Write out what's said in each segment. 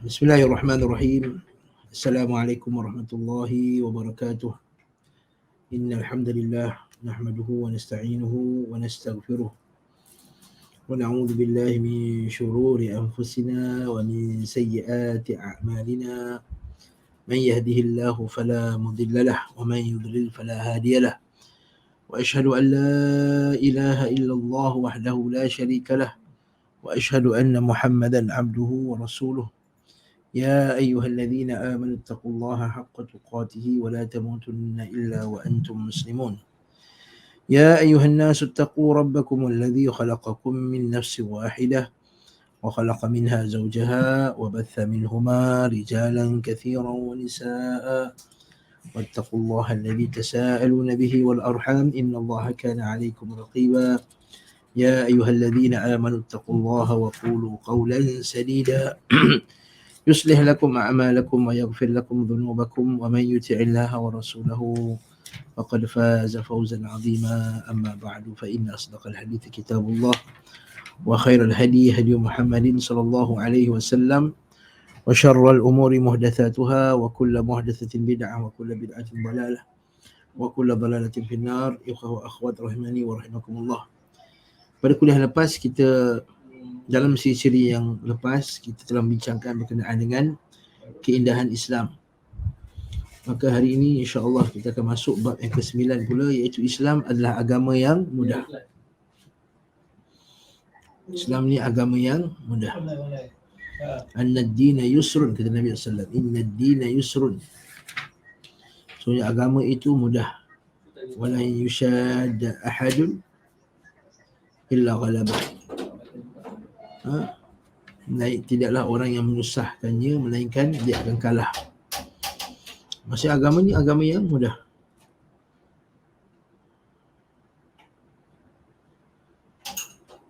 Bismillahirrahmanirrahim. Assalamualaikum warahmatullahi wabarakatuh. Innal hamdalillah nahmaduhu wa nasta'inuhu wa nastaghfiruh wa na'udzu billahi min shururi anfusina wa min sayyiati a'malina. Man yahdihillahu fala mudilla lahu wa man yudlil fala hadiya lahu. Wa asyhadu an la ilaha illallah wahdahu la syarika lahu wa asyhadu anna Muhammadan 'abduhu wa rasuluh. يا أيها الذين آمنوا اتقوا الله حق تقاته ولا تموتن إلا وأنتم مسلمون. يا أيها الناس اتقوا ربكم الذي خلقكم من نفس واحدة وخلق منها زوجها وبث منهما رجالا كثيرا ونساء واتقوا الله الذي تساءلون به والأرحام إن الله كان عليكم رقيبا. يا أيها الذين آمنوا اتقوا الله وقولوا قولا سديدا يصلح لكم أعمالكم ويغفر لكم ذنوبكم ومن يطع الله ورسوله فقد فاز فوزا عظيما. أما بعد فإن أصدق الحديث كتاب الله وخير الهدي هدي محمد صلى الله عليه وسلم وشر الأمور محدثاتها وكل محدثة بدعة وكل بدعة ضلالة وكل ضلالة في النار. Ikhwah wa akhwat rahimani wa rahimakumullah. Pada kuliah lepas dalam siri yang lepas kita telah membincangkan berkenaan dengan keindahan Islam. Maka hari ini insya-Allah kita akan masuk bab yang ke-9 pula, iaitu Islam adalah agama yang mudah. Islam ni agama yang mudah. An-dina yusrun, kata Nabi sallallahu alaihi wasallam. Inna-dina yusrun. Sebenarnya agama itu mudah. Wala yushadda ahadun illa ghalabah. Tidaklah orang yang menyusahkannya melainkan dia akan kalah. Maksudnya agama ni agama yang mudah.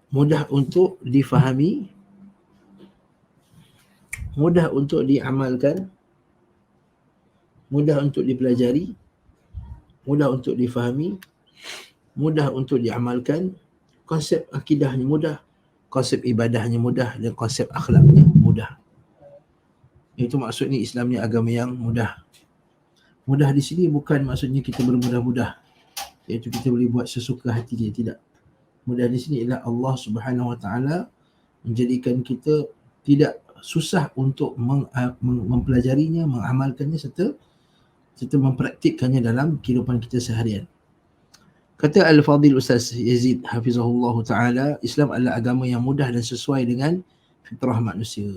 Mudah untuk difahami, mudah untuk diamalkan, mudah untuk dipelajari, mudah untuk difahami, mudah untuk diamalkan. Konsep akidahnya mudah, konsep ibadahnya mudah, dan konsep akhlaknya mudah. Itu maksudnya Islam ni agama yang mudah. Mudah di sini bukan maksudnya kita bermudah-mudah, iaitu kita boleh buat sesuka hati kita, tidak. Mudah di sini ialah Allah Subhanahu Wa Taala menjadikan kita tidak susah untuk mempelajarinya, mengamalkannya serta mempraktikkannya dalam kehidupan kita seharian. Kata Al-Fadhil Ustaz Yazid Hafizahullah Ta'ala, Islam adalah agama yang mudah dan sesuai dengan fitrah manusia.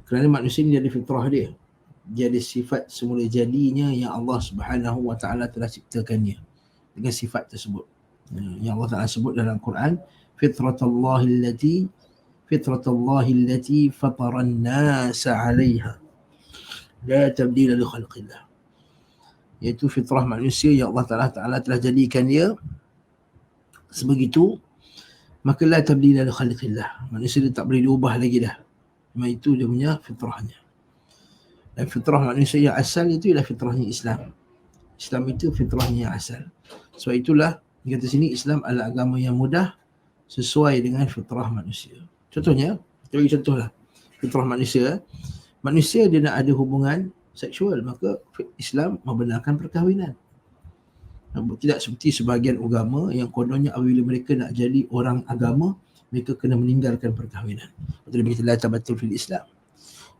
Kerana manusia ni ada fitrah dia. Dia ada sifat semula jadinya yang Allah Subhanahu Wa Ta'ala telah ciptakannya dengan sifat tersebut. Yang Allah Ta'ala sebut dalam Quran, fitratallahi allati fataran nasa 'alaiha la tabdila li khalqillah. Iaitu fitrah manusia yang Allah Ta'ala telah jadikan dia sebegitu, maka la tabdila li khalqillah. Manusia dia tak boleh diubah lagi dah. Memang itu dia punya fitrahnya. Dan fitrah manusia yang asal itu ialah fitrahnya Islam. Islam itu fitrahnya yang asal. Sebab itulah dia kata sini Islam adalah agama yang mudah sesuai dengan fitrah manusia. Contohnya, kita bagi contohlah fitrah manusia. Manusia dia nak ada hubungan seksual, maka Islam membenarkan perkahwinan. Tidak seperti sebahagian agama yang kononnya apabila mereka nak jadi orang agama, mereka kena meninggalkan perkahwinan. Betul begitu la tabattul fil Islam.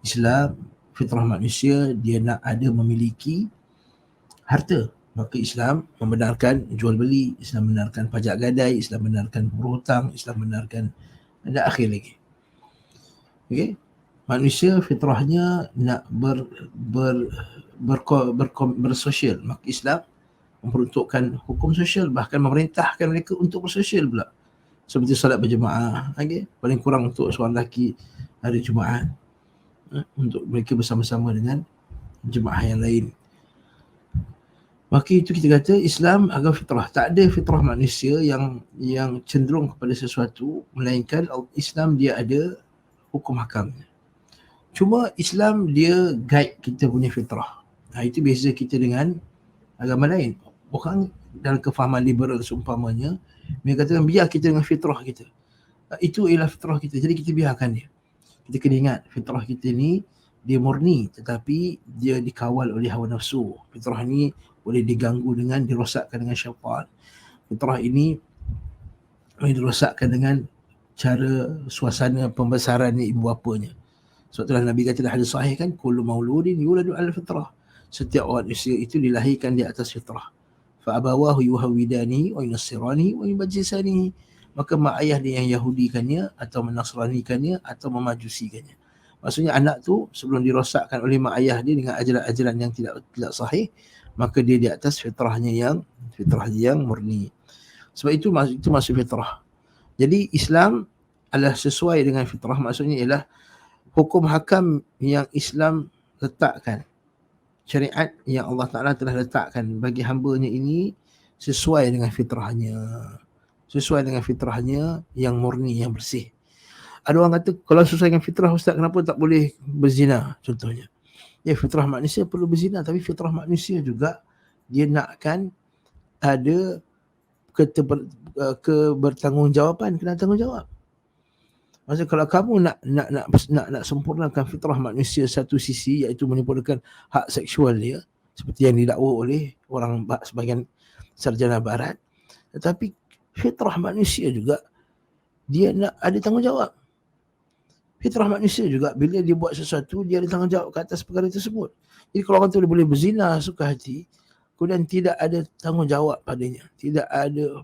Islam fitrah manusia dia nak ada memiliki harta, maka Islam membenarkan jual beli, Islam membenarkan pajak gadai, Islam membenarkan berhutang, Islam membenarkan ada akhir lagi. Okey. Manusia fitrahnya nak bersosial, maka Islam memperuntukkan hukum sosial, bahkan memerintahkan mereka untuk bersosial pula. Seperti solat berjemaah, okay? Paling kurang untuk seorang lelaki hari Jumaat, untuk mereka bersama-sama dengan jemaah yang lain. Maka itu kita kata Islam agama fitrah. Tak ada fitrah manusia yang cenderung kepada sesuatu, melainkan Islam dia ada hukum hakamnya. Cuma Islam dia guide kita punya fitrah. Itu beza kita dengan agama lain. Orang dalam kefahaman liberal seumpamanya, mereka katakan biar kita dengan fitrah kita. Itu ialah fitrah kita, jadi kita biarkan dia. Kita kena ingat fitrah kita ni dia murni, tetapi dia dikawal oleh hawa nafsu. Fitrah ni boleh diganggu dengan, dirosakkan dengan syaitan. Fitrah ini boleh dirosakkan dengan cara suasana pembesarannya ibu bapanya. Sebab itulah Nabi kata dalam hadis sahih kan, kullu mauludin yuladu ala fitrah. Setiap orang manusia itu dilahirkan di atas fitrah. Fa abawahu yuhawidani wa yunassirani wa yubajjisani. Maka mak ayah dia yang Yahudikannya atau menasranikannya atau memajusikannya. Maksudnya anak tu sebelum dirosakkan oleh mak ayah dia dengan ajaran-ajaran yang tidak sahih, maka dia di atas fitrahnya yang murni. Sebab itu masuk fitrah. Jadi Islam adalah sesuai dengan fitrah, maksudnya ialah hukum hakam yang Islam letakkan, syariat yang Allah Ta'ala telah letakkan bagi hambanya ini sesuai dengan fitrahnya yang murni, yang bersih. Ada orang kata, kalau sesuai dengan fitrah Ustaz, kenapa tak boleh berzina contohnya? Ya, fitrah manusia perlu berzina, tapi fitrah manusia juga dia nakkan ada kebertanggungjawaban, kena tanggungjawab. Maksudnya kalau kamu nak sempurnakan fitrah manusia satu sisi, iaitu menyempurnakan hak seksual dia, seperti yang didakwa oleh orang sebahagian sarjana barat, tetapi fitrah manusia juga dia nak ada tanggungjawab. Fitrah manusia juga bila dia buat sesuatu, dia ada tanggungjawab ke atas perkara tersebut. Jadi kalau orang tu boleh berzina suka hati, kemudian tidak ada tanggungjawab padanya, tidak ada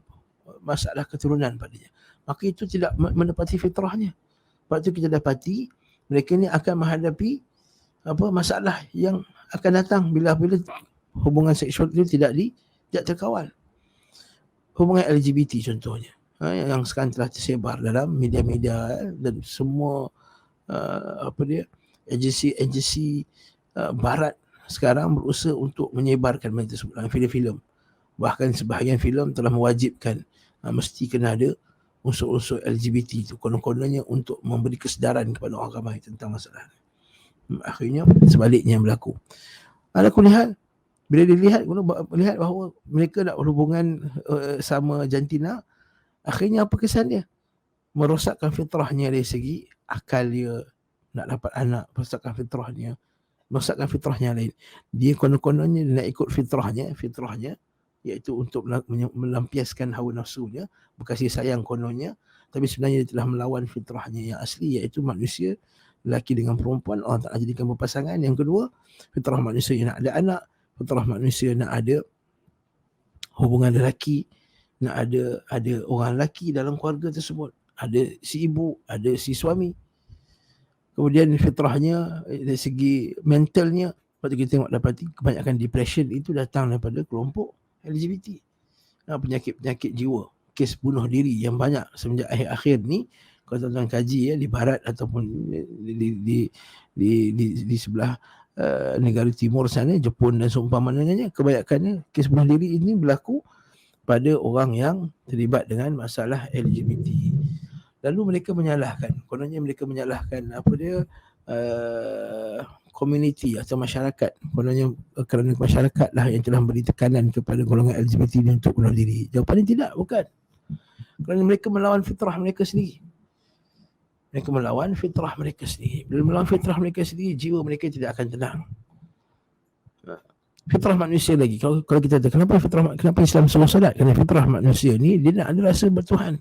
masalah keturunan padanya, maka itu tidak menepati fitrahnya. Sebab itu kita dapati mereka ni akan menghadapi masalah yang akan datang bila hubungan seksual itu tidak terkawal. Hubungan LGBT contohnya, yang sekarang telah tersebar dalam media-media dan semua agensi barat sekarang berusaha untuk menyebarkan benda tersebut dalam filem-filem. Bahkan sebahagian filem telah mewajibkan mesti kena ada unsur-unsur LGBT itu, konon-kononnya untuk memberi kesedaran kepada orang ramai tentang masalah. Akhirnya sebaliknya yang berlaku. Ala kulli hal, bila dilihat bahawa mereka nak berhubungan sama jantina, akhirnya apa kesan dia? Merosakkan fitrahnya dari segi akal dia nak dapat anak, merosakkan fitrahnya lain. Dia konon-kononnya nak ikut fitrahnya iaitu untuk melampiaskan hawa nafsunya, berkasih sayang kononnya, tapi sebenarnya dia telah melawan fitrahnya yang asli, iaitu manusia lelaki dengan perempuan Allah Ta'ala jadikan berpasangan. Yang kedua, fitrah manusia yang nak ada anak, fitrah manusia nak ada hubungan lelaki, nak ada orang lelaki dalam keluarga tersebut, ada si ibu, ada si suami. Kemudian fitrahnya dari segi mentalnya, waktu kita tengok dapati kebanyakan depression itu datang daripada kelompok LGBT. Penyakit jiwa, kes bunuh diri yang banyak semenjak akhir-akhir ni. Kalau tuan-tuan kaji di barat ataupun di sebelah negara timur sana, Jepun dan seumpamanya, kebanyakannya kes bunuh diri ini berlaku pada orang yang terlibat dengan masalah LGBT. Lalu mereka menyalahkan, kononnya mereka menyalahkan komuniti atau masyarakat, kononnya kerana masyarakat lah yang telah beri tekanan kepada golongan LGBT ini untuk bunuh diri. Jawapannya tidak, bukan. Kerana mereka melawan fitrah mereka sendiri. Bila melawan fitrah mereka sendiri, jiwa mereka tidak akan tenang. Fitrah manusia lagi, kalau kita tahu kenapa Islam suruh solat? Kerana fitrah manusia ni dia nak ada rasa bertuhan.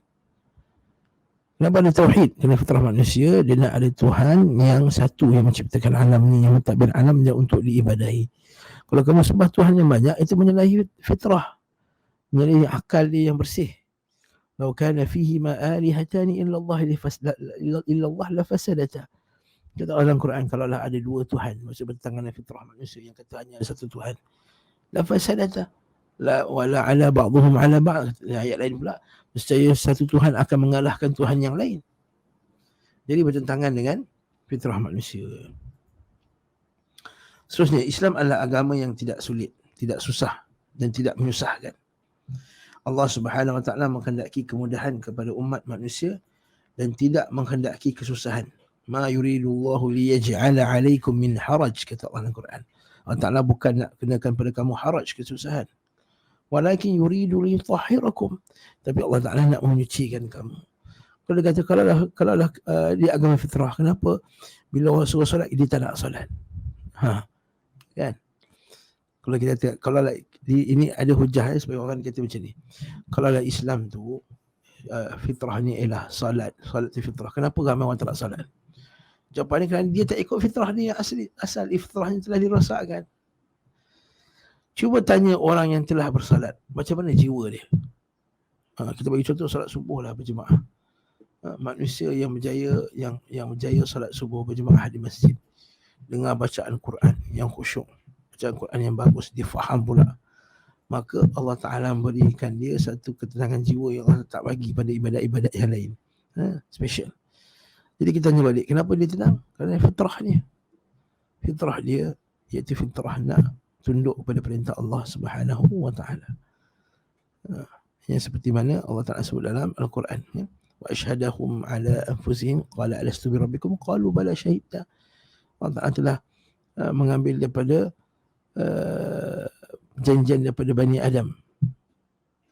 Kenapa ada tauhid? Kerana fitrah manusia dia nak ada Tuhan yang satu yang menciptakan alam ni, yang mentadbir alam dia untuk diibadahi. Kalau kamu sembah Tuhan yang banyak, itu menyalahi fitrah, menyalahi akal dia yang bersih. Lau kana fihi ma alihatani illa Allah la fasadata. Kata Allah dalam Quran, kalaulah ada dua Tuhan, maksud bertentangan dengan fitrah manusia yang kata hanya ada satu Tuhan, la fasadata. La wala ala ba'dhum ala ba'd. Ayat lain pula, nescaya satu Tuhan akan mengalahkan Tuhan yang lain. Jadi bertentangan dengan fitrah manusia. Seterusnya, Islam adalah agama yang tidak sulit, tidak susah dan tidak menyusahkan. Allah Subhanahu wa taala menghendaki kemudahan kepada umat manusia dan tidak menghendaki kesusahan. Ma yuridullahu liyaj'ala 'alaikum min haraj, kata Allah dalam Quran. Allah Taala bukan nak kenakan pada kamu haraj, kesusahan. Walakin yuridu liyutahhirakum, tapi Allah Taala nak menyucikan kamu. Kalau dia kata kalau dia agama fitrah, kenapa bila orang suruh solat dia tak nak solat? Kan? Kalau kita tengok, kalau ini ada hujah supaya orang kata macam ni. Kalau Islam tu fitrahnya ialah solat tu fitrah. Kenapa ramai orang tak nak solat? Jawapan ni kerana dia tak ikut fitrah dia asal fitrahnya telah dirosakkan. Cuba tanya orang yang telah bersolat, macam mana jiwa dia? Kita bagi contoh solat subuh lah berjemaah. Manusia yang berjaya yang berjaya solat subuh berjemaah di masjid, dengar bacaan Quran yang khusyuk, bacaan Quran yang bagus, dia faham pula, maka Allah Ta'ala memberikan dia satu ketenangan jiwa yang Allah tak bagi pada ibadat-ibadat yang lain. Special. Jadi kita tanya balik, kenapa dia tenang? Kerana fitrah dia iaitu fitrah nak tunduk kepada perintah Allah Subhanahu wa Ta'ala. Yang seperti mana Allah Ta'ala sebut dalam Al-Quran, wa ashhadahum ala anfusihim qala alastu bi rabbikum qalu bala syahidna. Allah Ta'ala telah mengambil daripada janjian daripada Bani Adam,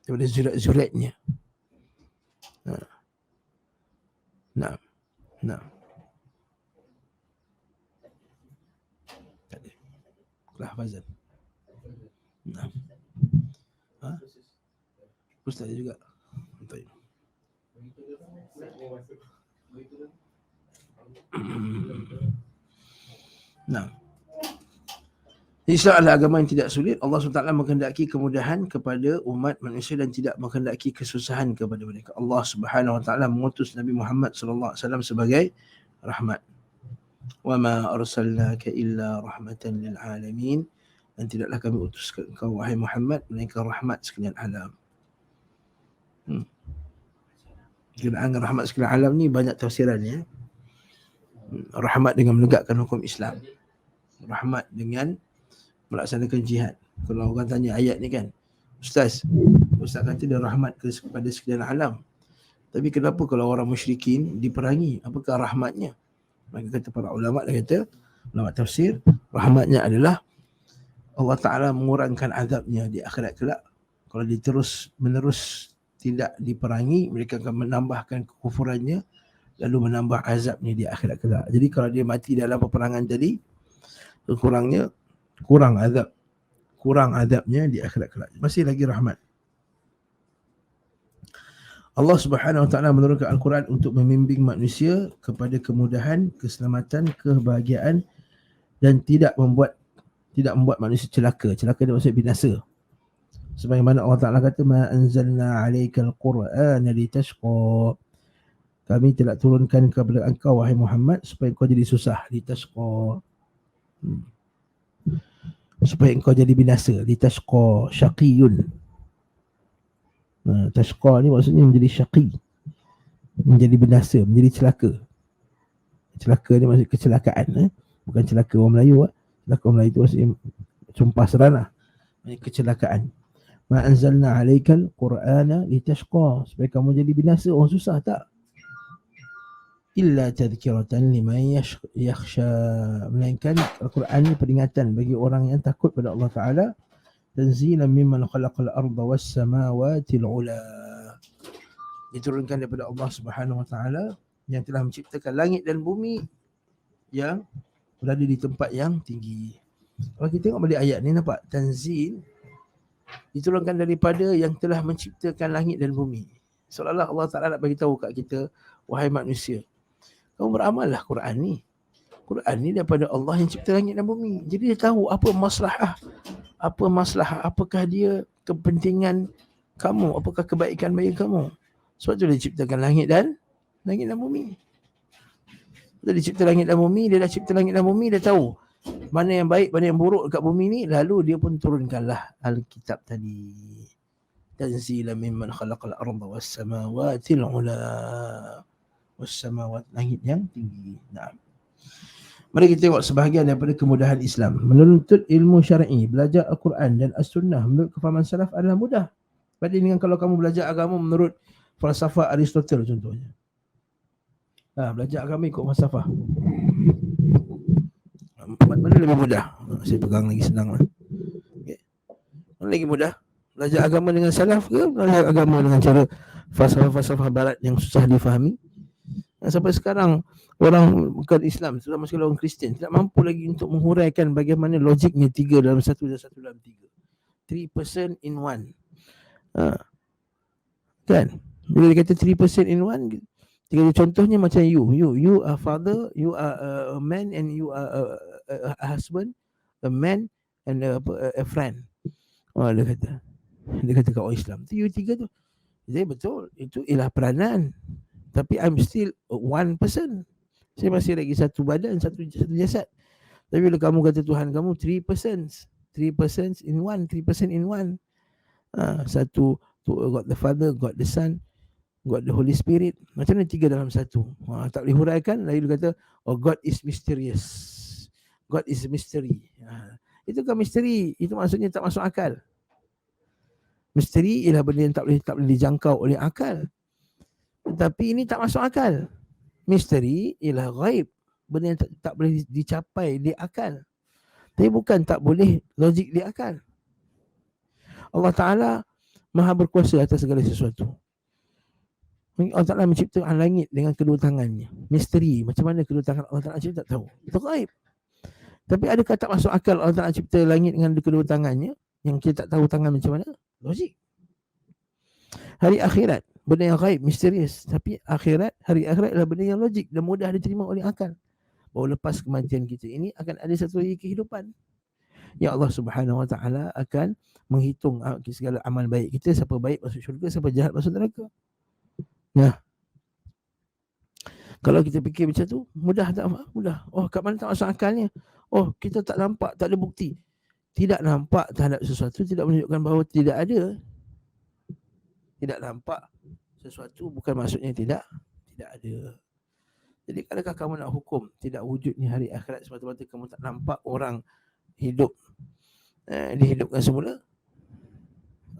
daripada zurat-zuratnya. Nah. Tak ada. Kelah Fazal. Nah. Ustaz juga. Baik. Nah. Islam adalah agama yang tidak sulit. Allah SWT menghendaki kemudahan kepada umat manusia dan tidak menghendaki kesusahan kepada mereka. Allah SWT mengutus Nabi Muhammad SAW sebagai rahmat. Wa ma arsalnaka illa rahmatan lil alamin. Dan tidaklah kami utuskan engkau wahai Muhammad melainkan rahmat sekalian alam. Kenaan rahmat sekalian alam ni banyak tafsirannya. Rahmat dengan menegakkan hukum Islam. Rahmat dengan melaksanakan jihad. Kalau orang tanya ayat ni kan, Ustaz kata dia rahmat kepada sekalian alam. Tapi kenapa kalau orang musyrikin diperangi? Apakah rahmatnya? Maka kata para ulama, ulama tafsir, rahmatnya adalah Allah Ta'ala mengurangkan azabnya di akhirat kelak. Kalau dia terus menerus tidak diperangi, mereka akan menambahkan kekufurannya lalu menambah azabnya di akhirat kelak. Jadi kalau dia mati dalam peperangan tadi, kurang azabnya di akhirat kelak. Masih lagi rahmat. Allah Subhanahu Wa Ta'ala menurunkan Al-Quran untuk membimbing manusia kepada kemudahan, keselamatan, kebahagiaan dan tidak membuat manusia celaka. Celaka dia maksud binasa. Sebagaimana Allah Ta'ala kata, ma anzalna 'alaikal Qur'ana litashqa. Kami tidak turunkan kepada engkau wahai Muhammad supaya engkau jadi susah, litashqa. Supaya engkau jadi binasa, litashqa, syaqiyun. Tashqa ni maksudnya menjadi syaqi, menjadi binasa, menjadi celaka. Celaka ni maksud kecelakaan, bukan celaka orang Melayu. Celaka orang Melayu tu maksudnya sumpah seranah, kecelakaan. Ma anzalna 'alaikal Qur'ana litashqa, supaya kamu jadi binasa, orang susah, tak. Illa tadhkiratan liman yakhsha, melainkan Al-Quran ini peringatan bagi orang yang takut pada Allah Ta'ala. Tanzilan mimman khalaqal arda was samawati al-ula, diturunkan daripada Allah Subhanahu Wa Ta'ala yang telah menciptakan langit dan bumi yang berada di tempat yang tinggi. Kalau kita tengok balik ayat ni, nampak tanzil diturunkan daripada yang telah menciptakan langit dan bumi. Seolah-olah Allah Ta'ala nak bagi tahu kat kita, wahai manusia, kamu beramallah Quran ni. Quran ni daripada Allah yang cipta langit dan bumi. Jadi dia tahu apa masalah, apakah dia kepentingan kamu, apakah kebaikan bagi kamu. Sebab tu dia ciptakan langit dan bumi. Dia cipta langit dan bumi, dia dah cipta langit dan bumi, dia tahu mana yang baik, mana yang buruk dekat bumi ni, lalu dia pun turunkanlah Alkitab tadi. Tanzilan mimman khalaqal arda was samawati al-ula. Wassamawat, langit yang tinggi. Nah, mari kita tengok sebahagian daripada kemudahan Islam. Menuntut ilmu syar'i, belajar Al-Quran dan As-Sunnah menurut kefahaman salaf adalah mudah. Banding dengan kalau kamu belajar agama menurut falsafah Aristotle contohnya. Belajar agama ikut falsafah. Mana lebih mudah? Saya pegang lagi senang lah. Okay. Mana lagi mudah? Belajar agama dengan salaf ke belajar agama dengan cara falsafah-falsafah barat yang susah difahami? Sampai sekarang orang bukan Islam, terutama sekali orang Kristian, tidak mampu lagi untuk menghuraikan bagaimana logiknya 3 dalam 1 dan 1 dalam 3. 3% in 1. Kan? Bila dia kata 3% in 1, contohnya macam you are father, you are a man, and you are a husband, a man, and a friend. Dia kata kat orang Islam tu, you 3 tu, jadi betul, itu ialah peranan, tapi I'm still one person. Saya masih lagi satu badan, satu jasad. Tapi bila kamu kata Tuhan kamu 3% in 1, 3% in 1. Satu, God the Father, God the Son, God the Holy Spirit. Macam mana 3 dalam 1? Tak boleh huraikan. Lalu dia kata, oh, God is mysterious, God is mystery. Itu kan misteri, itu maksudnya tak masuk akal. Misteri ialah benda yang tak boleh dijangkau oleh akal. Tetapi ini tak masuk akal. Misteri ialah ghaib, benda yang tak boleh dicapai di akal. Tapi bukan tak boleh logik di akal. Allah Ta'ala Maha berkuasa atas segala sesuatu. Allah Ta'ala menciptakan langit dengan kedua tangannya. Misteri, macam mana kedua tangan Allah Ta'ala cipta, tak tahu. Itu ghaib. Tapi adakah tak masuk akal Allah Ta'ala cipta langit dengan kedua tangannya, yang kita tak tahu tangan macam mana? Logik. Hari akhirat, benda yang ghaib, misterius. Tapi hari akhirat adalah benda yang logik dan mudah diterima oleh akal. Bahawa lepas kematian kita ini akan ada satu lagi kehidupan. Ya Allah Subhanahu Wa Ta'ala akan menghitung segala amal baik kita, siapa baik masuk syurga, siapa jahat masuk neraka. Nah, kalau kita fikir macam tu, mudah tak? Mudah. Oh, kat mana tak masuk akalnya? Oh, kita tak nampak, tak ada bukti. Tidak nampak terhadap sesuatu tidak menunjukkan bahawa tidak ada. Tidak nampak sesuatu bukan maksudnya tidak ada. Jadi adakah kamu nak hukum tidak wujudnya hari akhirat semata-mata kamu tak nampak orang hidup dihidupkan semula?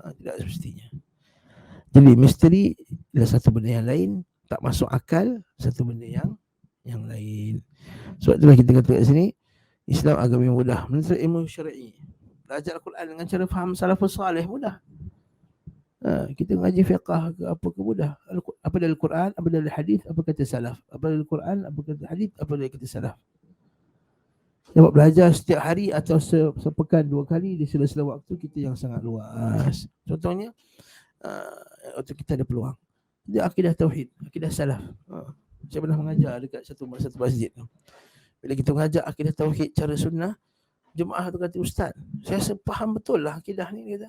Tidak semestinya. Jadi misteri adalah satu benda yang lain, tak masuk akal satu benda yang lain. Sebab itulah kita kata kat sini, Islam agama yang mudah. Menuntut ilmu syar'i, belajar Al-Quran dengan cara faham salafus salih mudah. Kita ngaji fiqah ke apa ke mudah. Apa dari Al-Quran, apa dari hadis, apa kata salaf. Apa dari Al-Quran, apa kata hadis, apa dari kata salaf. Dapat belajar setiap hari atau sepekan 2 kali di sela-sela waktu kita yang sangat luas. Contohnya, waktu kita ada peluang, dia akidah tauhid, akidah salaf. Saya pernah mengajar dekat satu masjid. Bila kita mengajar akidah tauhid cara sunnah, jemaah tu kata, Ustaz, saya faham betul lah akidah ni. Dia kata,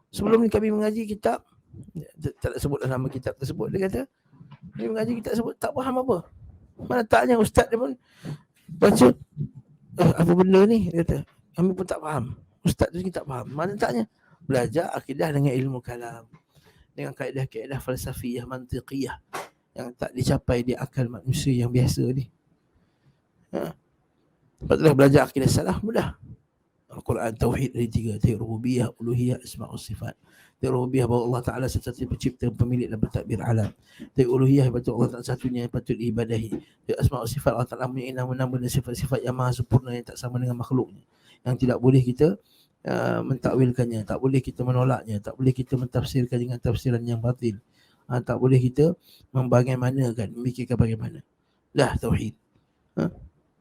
sebelum ni kami mengaji kitab, tak sebut nama kitab tersebut, dia kata kami mengaji kitab tersebut tak faham apa. Mana taknya Ustaz dia pun baca apa benda ni, dia kata kami pun tak faham. Ustaz tu tak faham. Mana taknya belajar akidah dengan ilmu kalam, dengan kaedah-kaedah falsafiyah, mantiqiyah yang tak dicapai di akal manusia yang biasa ni. Lepas belajar akidah salaf mudah. Al-Quran, tauhid dari 3, tauhid rububiyah, uluhiyah, asma' wa sifat. Tauhid rububiyah bahawa Allah Ta'ala satu-satunya pencipta, pemilik dan pentadbir alam. Tauhid uluhiyah betul Allah Ta'ala satunya yang patut diibadahi. Tauhid asma' wa sifat, Allah Ta'ala mempunyai nama-nama dan sifat-sifat yang maha sempurna yang tak sama dengan makhluknya, yang tidak boleh kita mentakwilkannya, tak boleh kita menolaknya, tak boleh kita mentafsirkan dengan tafsiran yang batil, tak boleh kita membagaimanakan, memikirkan bagaimana. Dah tauhid.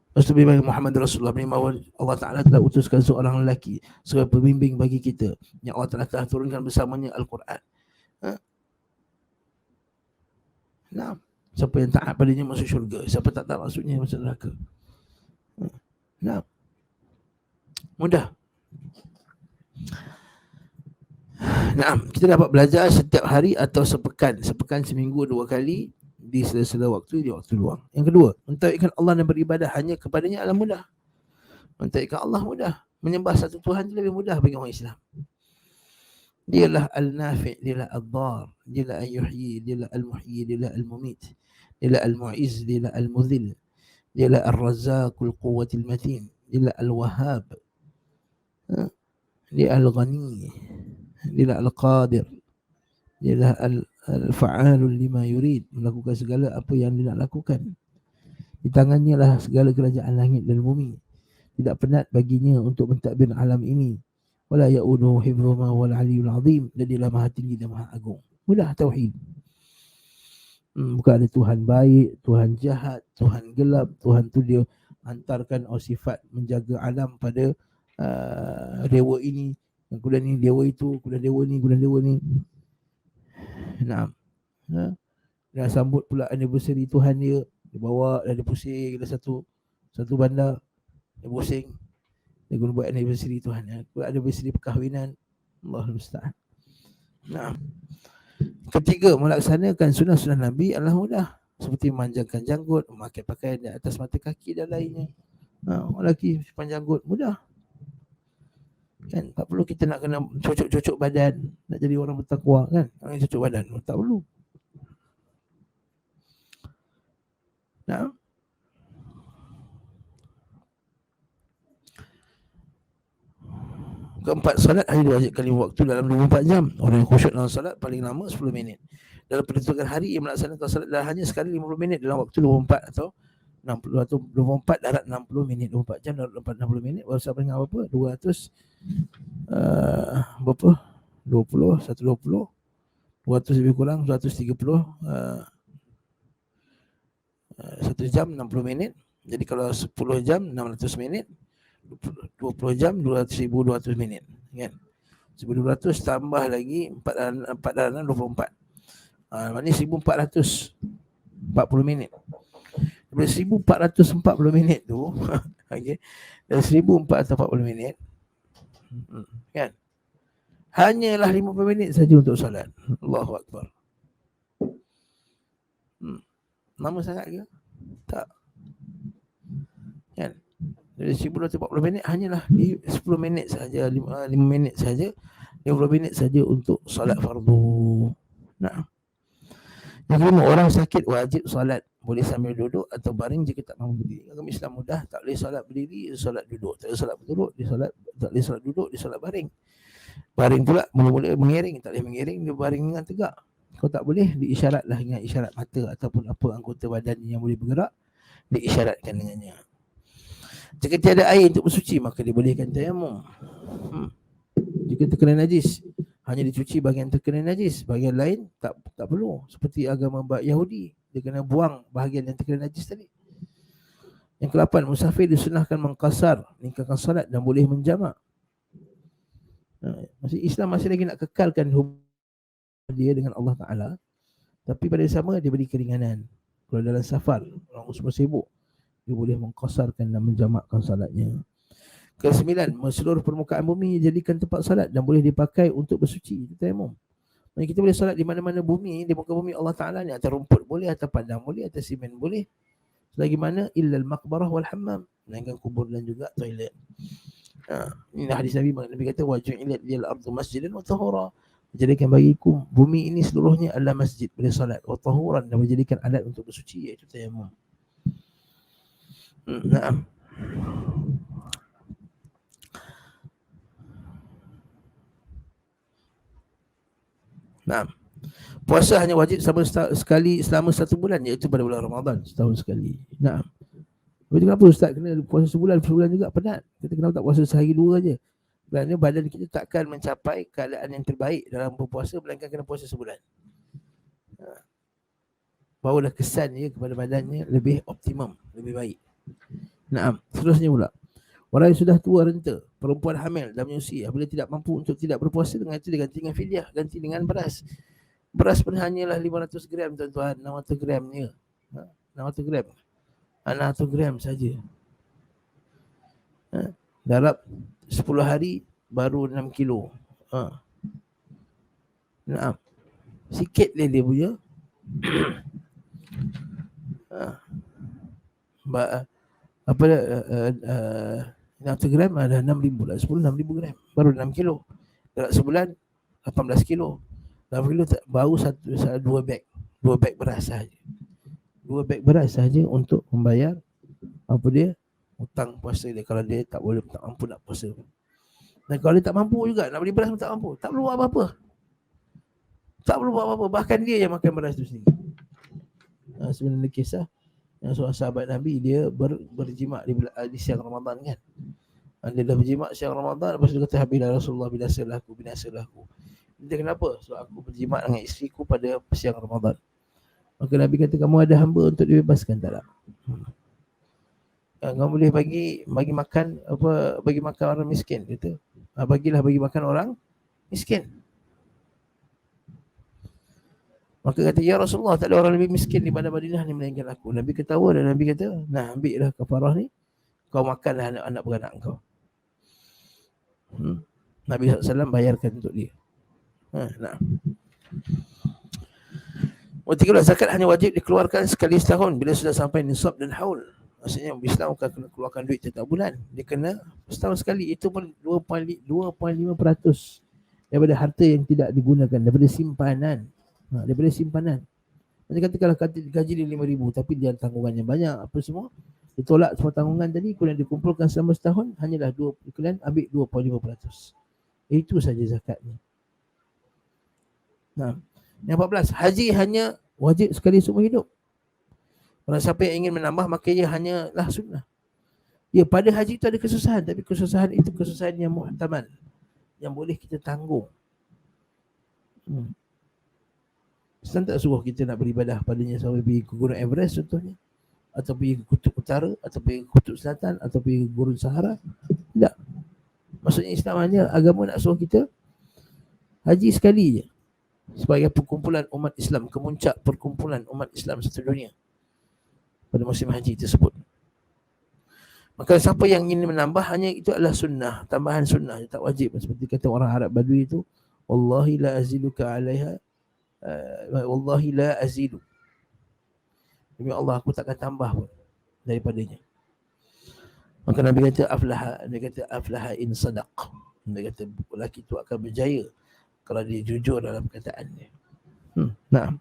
Rasulullah Muhammad Rasulullah bahawa Allah Ta'ala telah utuskan seorang lelaki sebagai pembimbing bagi kita, yang Allah Ta'ala telah turunkan bersamanya Al-Quran. Nah, siapa yang taat padanya masuk syurga, siapa tak taat maksudnya masuk neraka. Nah, mudah. Nah, kita dapat belajar setiap hari atau sepekan seminggu 2 kali di sela-sela waktu, di waktu luang. Yang kedua, mentauhidkan Allah dan beribadah hanya kepadanya adalah mudah. Mentauhidkan Allah mudah. Menyembah satu Tuhan itu lebih mudah bagi orang Islam. Dialah Al-Nafi', dialah Al-Dhar, dialah Al-Yuhyi, dialah Al-Muhyi, dialah Al-Mumit, dialah Al-Mu'iz, dialah Al-Mudhil, dialah Al-Razzaqul Quwwatil Matin, dialah Al-Wahhab, dialah Al-Ghani, dialah Al-Qadir, dialah Al-Fa'alul lima yurid, melakukan segala apa yang dia nak lakukan. Di tangannya lah segala kerajaan langit dan bumi. Tidak penat baginya untuk mentadbir alam ini. Wala ya'uduhu hifdhuhuma wal 'aliyyul 'azim. Dan dia maha tinggi dan maha agung. Mudah tauhid. Bukan ada Tuhan baik, Tuhan jahat, Tuhan gelap. Tuhan tu dia hantarkan sifat menjaga alam pada dewa ini, kemudian ni dewa itu, kemudian dewa ni, kemudian dewa ni. Naam. Dan sambut pula anniversary Tuhan dia. Dia bawa dan dia pusing ada satu bandar. Dia pusing. Dia guna buat anniversary Tuhan. Buat anniversary perkahwinan. Allahul musta'an. Naam. Ketiga, melaksanakan sunnah-sunnah Nabi adalah mudah. Seperti memanjangkan janggut, memakai pakaian di atas mata kaki dan lainnya. Orang lelaki panjang janggut, mudah. Kan, tak perlu kita nak kena cocok-cocok badan, nak jadi orang bertakwa kan. Orang cocok badan, tak perlu. Nah. Keempat, salat hanya diwajibkan 5 waktu dalam 24 jam. Orang yang khusyuk dalam salat paling lama 10 minit. Dalam perhitungan hari yang melaksanakan salat dah hanya sekali 50 minit dalam waktu 24 atau 60 atau 24 darat 60 minit, 24 jam darat 60 minit. Baru sampai dengan berapa? 200 berapa? 20, 120, 200 lebih kurang 130 1 jam 60 minit. Jadi kalau 10 jam 600 minit, 20 jam 200,200 minit kan. 1,200 tambah lagi 4 dalam 24. Maknanya 1,440 minit. Dari 1,440 minit tu okey. Dari 1,440 minit kan. Hanyalah 50 minit saja untuk solat. Allahu akbar. Lama sangat ke? Tak. Kan? Dari 1,240 minit hanyalah 10 minit saja, 5 minit saja, 50 minit saja untuk solat fardu. Nah. Yang kelima, orang sakit wajib solat boleh sambil duduk atau baring jika tak mampu berdiri. Agama Islam mudah, tak boleh solat berdiri, solat duduk. Tak boleh solat berduduk, dia solat, tak boleh solat duduk, dia solat baring. Baring pula mula-mula mengiring, tak boleh mengiring, dia baring dengan tegak. Kalau tak boleh, diisyaratlah dengan isyarat mata ataupun apa anggota badan yang boleh bergerak, diisyaratkan dengannya. Jika tiada air untuk bersuci, maka dibolehkan tayamum. Jika terkena najis, hanya dicuci bahagian terkena najis, bahagian lain tak perlu. Seperti agama Yahudi, dia kena buang bahagian yang terkena najis tadi. Yang ke-8, musafir disunahkan mengqasar, meningkatkan salat dan boleh menjamak. Masih Islam masih lagi nak kekalkan hubungan dia dengan Allah Ta'ala, tapi pada sama dia beri keringanan. Kalau dalam safar, orang semua sibuk, dia boleh mengqasarkan dan menjamakkan salatnya. Ke-9, seluruh permukaan bumi dijadikan tempat salat dan boleh dipakai untuk bersuci. Itu tayamum. Maksudnya kita boleh salat di mana-mana bumi, di muka bumi Allah Ta'ala ni. Atas rumput boleh, atas padang boleh, atas simen boleh. Selagi mana illal maqbarah wal hammam, melainkan kubur dan juga toilet. Ini hadis Nabi. Nabi kata waju'ilat lil ardu masjidan wa tahura. Menjadikan bagiku bumi ini seluruhnya adalah masjid, boleh salat, wa tahuran, dan menjadikan alat untuk bersuci, iaitu tayamum. Naam. Nah, puasa hanya wajib sekali selama 1 bulan, iaitu pada bulan Ramadan, setahun sekali. Nah, tapi kenapa Ustaz kena puasa sebulan juga penat? Kita kenapa tak puasa sehari 2 aja? Kerana badan kita takkan mencapai keadaan yang terbaik dalam berpuasa, melainkan kena puasa sebulan. Barulah kesan dia kepada badannya lebih optimum, lebih baik. Nah, seterusnya pula, orang yang sudah tua renta, perempuan hamil dan menyusui, apabila tidak mampu untuk tidak berpuasa, dengan itu diganti dengan fidyah, ganti dengan beras. Beras pun hanyalah 500 gram tuan-tuan, 600 gramnya. 600 gram. 600 gram saja. Darab 10 hari baru 6 kilo. Nah, sikit dia punya. Apa 600 gram ada 6,000 lah. 6,000 gram baru 6 kilo. Dalam sebulan 18 kilo. 6 kilo baru 2 beg. 2 beg beras saja. 2 beg beras saja untuk membayar apa dia? Hutang puasa dia. Kalau dia tak boleh, tak mampu nak puasa. Dan kalau dia tak mampu juga, nak beli beras pun tak mampu, tak perlu buat apa-apa. Tak perlu buat apa-apa. Bahkan dia yang makan beras tu sendiri. Sebenarnya kisah yang seorang sahabat Nabi, dia berjimat di siang Ramadan kan. Dia dah berjimat siang Ramadan, lepas tu dia kata, habislah Rasulullah, binasalah aku. Dia kenapa? Sebab aku berjimat dengan isteriku pada siang Ramadan. Maka Nabi kata, kamu ada hamba untuk dibebaskan tak? Kamu boleh bagi makan bagi makan orang miskin gitu. Bagilah bagi makan orang miskin. Maka kata, ya Rasulullah, tak ada orang lebih miskin di mana Madinah ni melainkan aku. Nabi ketawa dan Nabi kata, nah ambillah kafarah ni, kau makanlah anak-anak beranak kau. Nabi SAW bayarkan untuk dia. Nah. 13, zakat hanya wajib dikeluarkan sekali setahun bila sudah sampai nisab dan haul. Maksudnya Islam akan kena keluarkan duit setiap bulan. Dia kena setahun sekali. Itu pun 2.5% daripada harta yang tidak digunakan, daripada simpanan. Daripada simpanan. Macam kata kalau gaji dia 5,000 tapi dia tanggungannya banyak apa semua, dia tolak semua tanggungan tadi, kemudian dikumpulkan selama setahun, hanyalah kalian ambil 2.5%. Itu saja zakatnya. Nah, yang 14, haji hanya wajib sekali seumur hidup. Kalau siapa yang ingin menambah, maka ia hanyalah sunnah. Ya, pada haji itu ada kesusahan, tapi kesusahan itu kesusahan yang muhtamal, yang boleh kita tanggung. Islam tak suruh kita nak beribadah padanya sampai pergi ke Gunung Everest contohnya, atau pergi ke Kutub Utara, atau pergi ke Kutub Selatan, atau pergi ke Gurun Sahara. Tidak. Maksudnya Islam hanya agama nak suruh kita haji sekali je, sebagai perkumpulan umat Islam, kemuncak perkumpulan umat Islam satu dunia pada musim haji tersebut. Maka siapa yang ingin menambah, hanya itu adalah sunnah, tambahan sunnah, tak wajib. Seperti kata orang Arab Badui itu, wallahi la aziduka alaiha, wallahi la azidu, demi Allah aku takkan tambah pun daripadanya. Maka Nabi kata aflaha in sadaq. Nabi kata lelaki itu akan berjaya kalau dia jujur dalam perkataannya. Nah.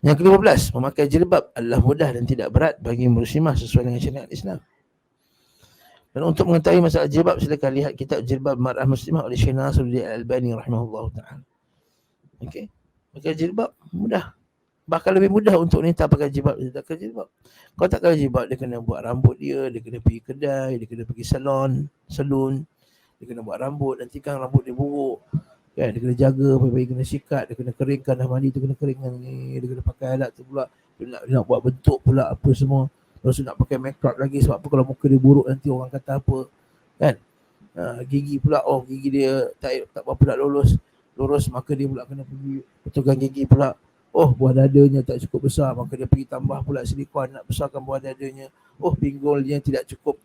Yang ke-15, memakai jilbab adalah mudah dan tidak berat bagi muslimah sesuai dengan syariat Islam. Dan untuk mengetahui masalah jilbab, silakan lihat kitab Jilbab Mar'ah Muslimah oleh Syekh Nasruddin Al-Albani rahimahullah ta'ala. Okey. Pakai jilbab mudah. Bahkan lebih mudah untuk wanita pakai jilbab daripada pakai jilbab. Kalau tak pakai jilbab, dia kena buat rambut dia kena pergi kedai, dia kena pergi salon, dia kena buat rambut, nanti kan rambut dia buruk. Kan, dia kena jaga, pagi-pagi kena sikat, dia kena keringkan, dah mandi tu kena keringkan ni, dia kena pakai alat tu pula, dia nak buat bentuk pula apa semua. Lepas tu nak pakai make up lagi, sebab apa, kalau muka dia buruk nanti orang kata apa, kan. Gigi pula, gigi dia tak berapa nak lurus, maka dia pula kena pergi betulkan gigi pula. Buah dadanya tak cukup besar, maka dia pergi tambah pula silikon nak besarkan buah dadanya. Pinggulnya tidak cukup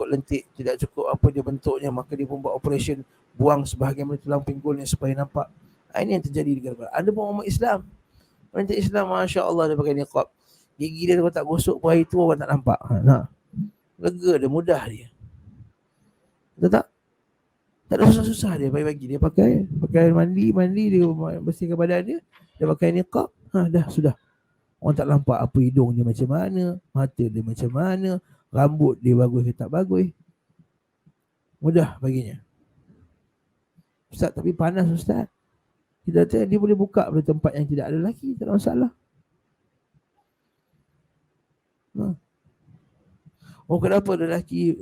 lentik, tidak cukup apa dia bentuknya, maka dia pun buat operation, buang sebahagian tulang pinggulnya supaya nampak. Ini yang terjadi di negara. Ada pun umat Islam, wanita Islam, Masya Allah, dia pakai niqab, gigi dia kalau tak gosok pun hari tu orang tak nampak. Lega dia, mudah dia. Betul tak? Tak ada susah-susah dia, bagi dia pakai mandi dia bersihkan badan dia pakai niqab, dah sudah. Orang tak nampak apa hidung dia macam mana, mata dia macam mana, rambut dia bagus ke tak bagus. Mudah baginya. Ustaz, tapi panas Ustaz. Dia boleh buka pada tempat yang tidak ada lelaki, tak ada masalah. Kenapa lelaki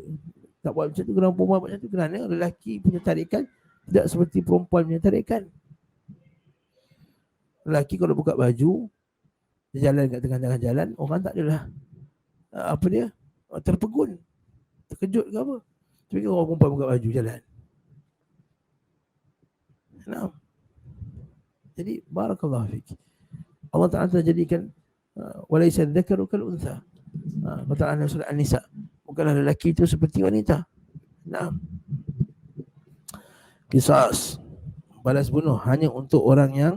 tak buat macam tu, kenapa perempuan buat macam tu? Kerana lelaki punya tarikan tidak seperti perempuan punya tarikan. Lelaki kalau buka baju, dia jalan kat tengah-tengah jalan, orang tak adalah terpegun, terkejut ke apa. Tapi orang perempuan buka baju jalan. Jadi barakallahu fik. Allah Ta'ala telah jadikan walaysa dzakaru kal untha. Allah Ta'ala surah An-Nisa, bukanlah lelaki itu seperti wanita. Qisas, balas bunuh hanya untuk orang yang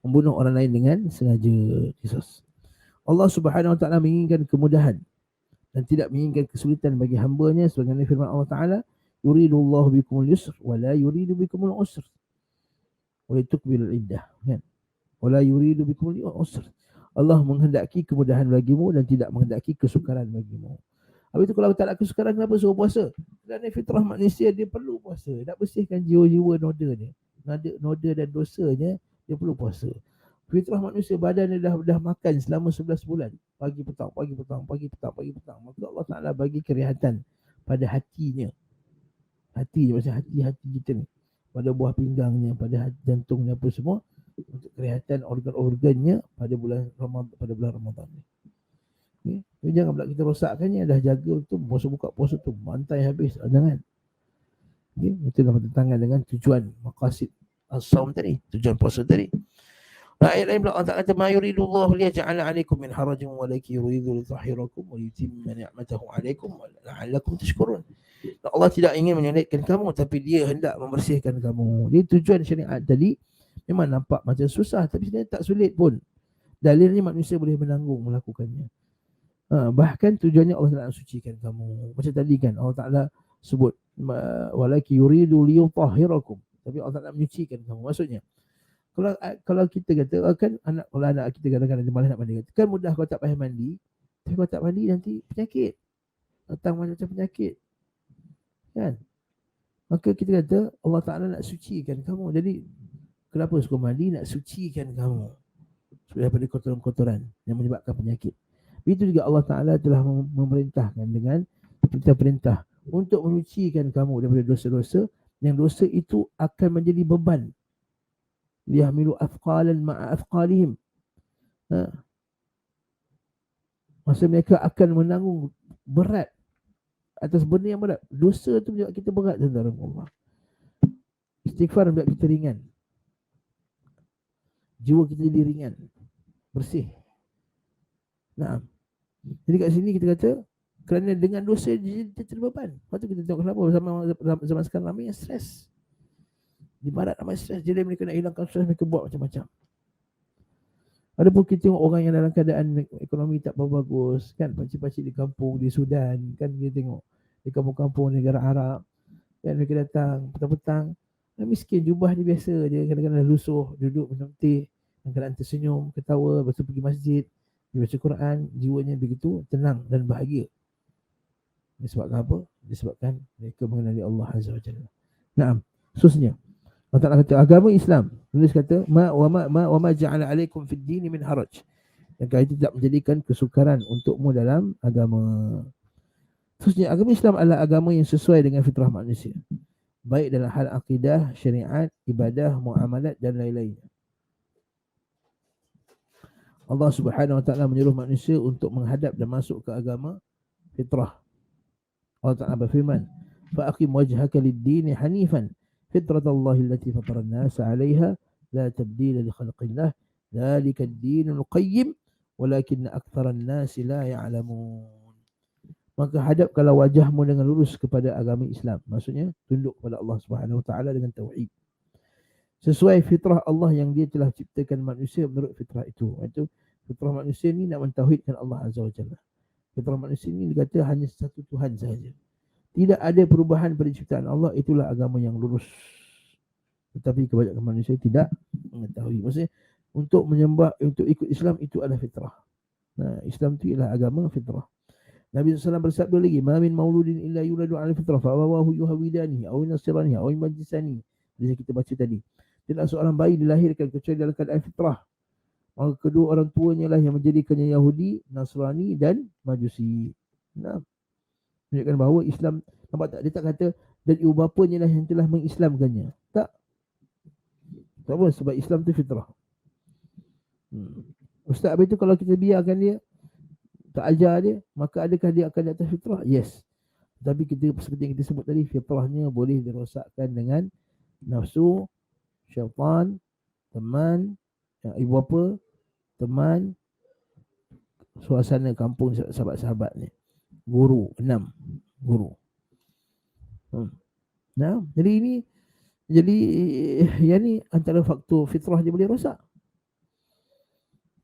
membunuh orang lain dengan sengaja. Qisas. Allah Subhanahu Wa Ta'ala menginginkan kemudahan dan tidak menginginkan kesulitan bagi hamba-Nya, sebagaimana firman Allah Ta'ala, yuridullahu bikumul yusr wa la yuridu bikumul usr wa litukmilul iddah, kan? Wala yuridu bikumul usr. Allah menghendaki kemudahan bagimu dan tidak menghendaki kesukaran bagimu. Habis itu kalau tak ada kesukaran, kenapa suruh puasa? Kerana fitrah manusia dia perlu puasa, nak bersihkan jiwa-jiwa noda dia, noda dan dosanya, dia perlu puasa. Fitrah manusia, badan dia dah makan selama 11 bulan, pagi petang, maka Allah Ta'ala bagi kerehatan pada hatinya. Hati macam hati kita ni, pada buah pinggangnya, pada jantungnya apa semua, untuk kelihatan organ-organnya pada bulan Ramadan ni. Okay. Jangan pula kita rosakkannya. Dah jaga tu, puasa buka puasa tu mantai habis, jangan. Okay. Itulah bertentangan dengan tujuan maqasid as-saum tadi, tujuan puasa tadi. Ayat lain pula Allah Ta'ala kata ma yuridullahu liyaj'ala 'alaikum min harajin walakin yuridu litahhirakum wa yutimma ni'matahu 'alaikum la'allakum tashkurun. Allah tidak ingin menyulitkan kamu, tapi dia hendak membersihkan kamu. Dia tujuan syariat tadi memang nampak macam susah, tapi sebenarnya tak sulit pun. Dalilnya manusia boleh menanggung melakukannya. Bahkan tujuannya Allah Ta'ala sucikan kamu. Macam tadi kan Allah Ta'ala sebut walakin yuridu liyutahhirakum, tapi Allah Ta'ala menyucikan kamu. Maksudnya kalau kita kata kan kalau anak kita kadang-kadang dia malas nak mandi, kan mudah kau tak payah mandi, tapi kau tak mandi nanti penyakit, datang macam penyakit kan. Maka kita kata Allah Ta'ala nak sucikan kamu. Jadi kenapa suka mandi? Nak sucikan kamu daripada kotoran-kotoran yang menyebabkan penyakit. Begitu juga Allah Ta'ala telah memerintahkan dengan perintah untuk menyucikan kamu daripada dosa-dosa, yang dosa itu akan menjadi beban. Liyahmilu athqalan ma'a athqalihim. Masa mereka akan menanggung berat atas benda yang berat. Dosa tu membuat kita berat, tuan-tuan Allah. Istighfar membuat kita ringan. Jiwa kita jadi ringan, bersih. Nah, jadi kat sini kita kata kerana dengan dosa dia terbeban. Lepas tu kita tengok kenapa zaman sekarang ramai yang stres. Di barat ramai stres. Jadi mereka nak hilangkan stres, mereka buat macam-macam. Adapun kita tengok orang yang dalam keadaan ekonomi tak bagus kan, pakcik-pakcik di kampung di Sudan kan, kita tengok di kampung-kampung negara Arab kan, mereka datang petang-petang, miskin, jubah dia biasa je, kadang-kadang lusuh, duduk minum teh, kadang-kadang tersenyum, ketawa, lepas tu pergi masjid, dia baca Quran, jiwanya begitu tenang dan bahagia. Disebabkan apa? Disebabkan mereka mengenali Allah Azza wa Jalla. Naam, khususnya Allah Ta'ala kata agama Islam, tulis kata ma ja'ala 'alaikum fid din min haraj. Yang kata tidak menjadikan kesukaran untukmu dalam agama. Khususnya agama Islam adalah agama yang sesuai dengan fitrah manusia, baik dalam hal akidah, syariat, ibadah, muamalat dan lain-lainnya. Allah Subhanahu wa Ta'ala menyuruh manusia untuk menghadap dan masuk ke agama fitrah. Allah Ta'ala berfirman, fa aqim wajhaka lid-din hanifan fitratallahi allati fatara an-nasa 'alayha la tabdila li khalqillah dzalika ad-dinul qayyim walakinna aktsaran nasi la ya'lamun. Maka hadapkanlah wajahmu dengan lurus kepada agama Islam. Maksudnya tunduk kepada Allah Subhanahu wa Ta'ala dengan tauhid, sesuai fitrah Allah yang dia telah ciptakan manusia menurut fitrah itu. Itu fitrah manusia ni nak mentauhidkan Allah Azza wa Jalla. Fitrah manusia ni dikata hanya satu Tuhan sahaja. Tidak ada perubahan pada ciptaan Allah, itulah agama yang lurus. Tetapi kebanyakan manusia tidak mengetahui. Maksudnya untuk menyembah, untuk ikut Islam itu adalah fitrah. Nah, Islam itu ialah agama fitrah. Nabi SAW bersabda lagi, ma min mauludin illa yuladu 'ala fitrah fa abawahu yuhawidanihi aw yunasiranihi aw yumajjisanihi. Jadi kita baca tadi, tidak seorang bayi dilahirkan kecuali dalam keadaan fitrah. Maka kedua orang tuanya lah yang menjadikannya Yahudi, Nasrani dan Majusi. Nah, menunjukkan bahawa Islam, nampak tak? Dia tak kata dan ibu bapanya lah yang telah mengislamkannya. Tak. Tak apa, sebab Islam tu fitrah. Ustaz apa itu kalau kita biarkan dia, tak ajar dia, maka adakah dia akan di atas fitrah? Yes. Tapi kita seperti yang kita sebut tadi, fitrahnya boleh dirosakkan dengan nafsu, syaitan, teman, ibu bapa, teman, suasana kampung, sahabat-sahabat ni, guru, 6 guru. Nah, jadi yang ni antara faktor fitrah dia boleh rosak.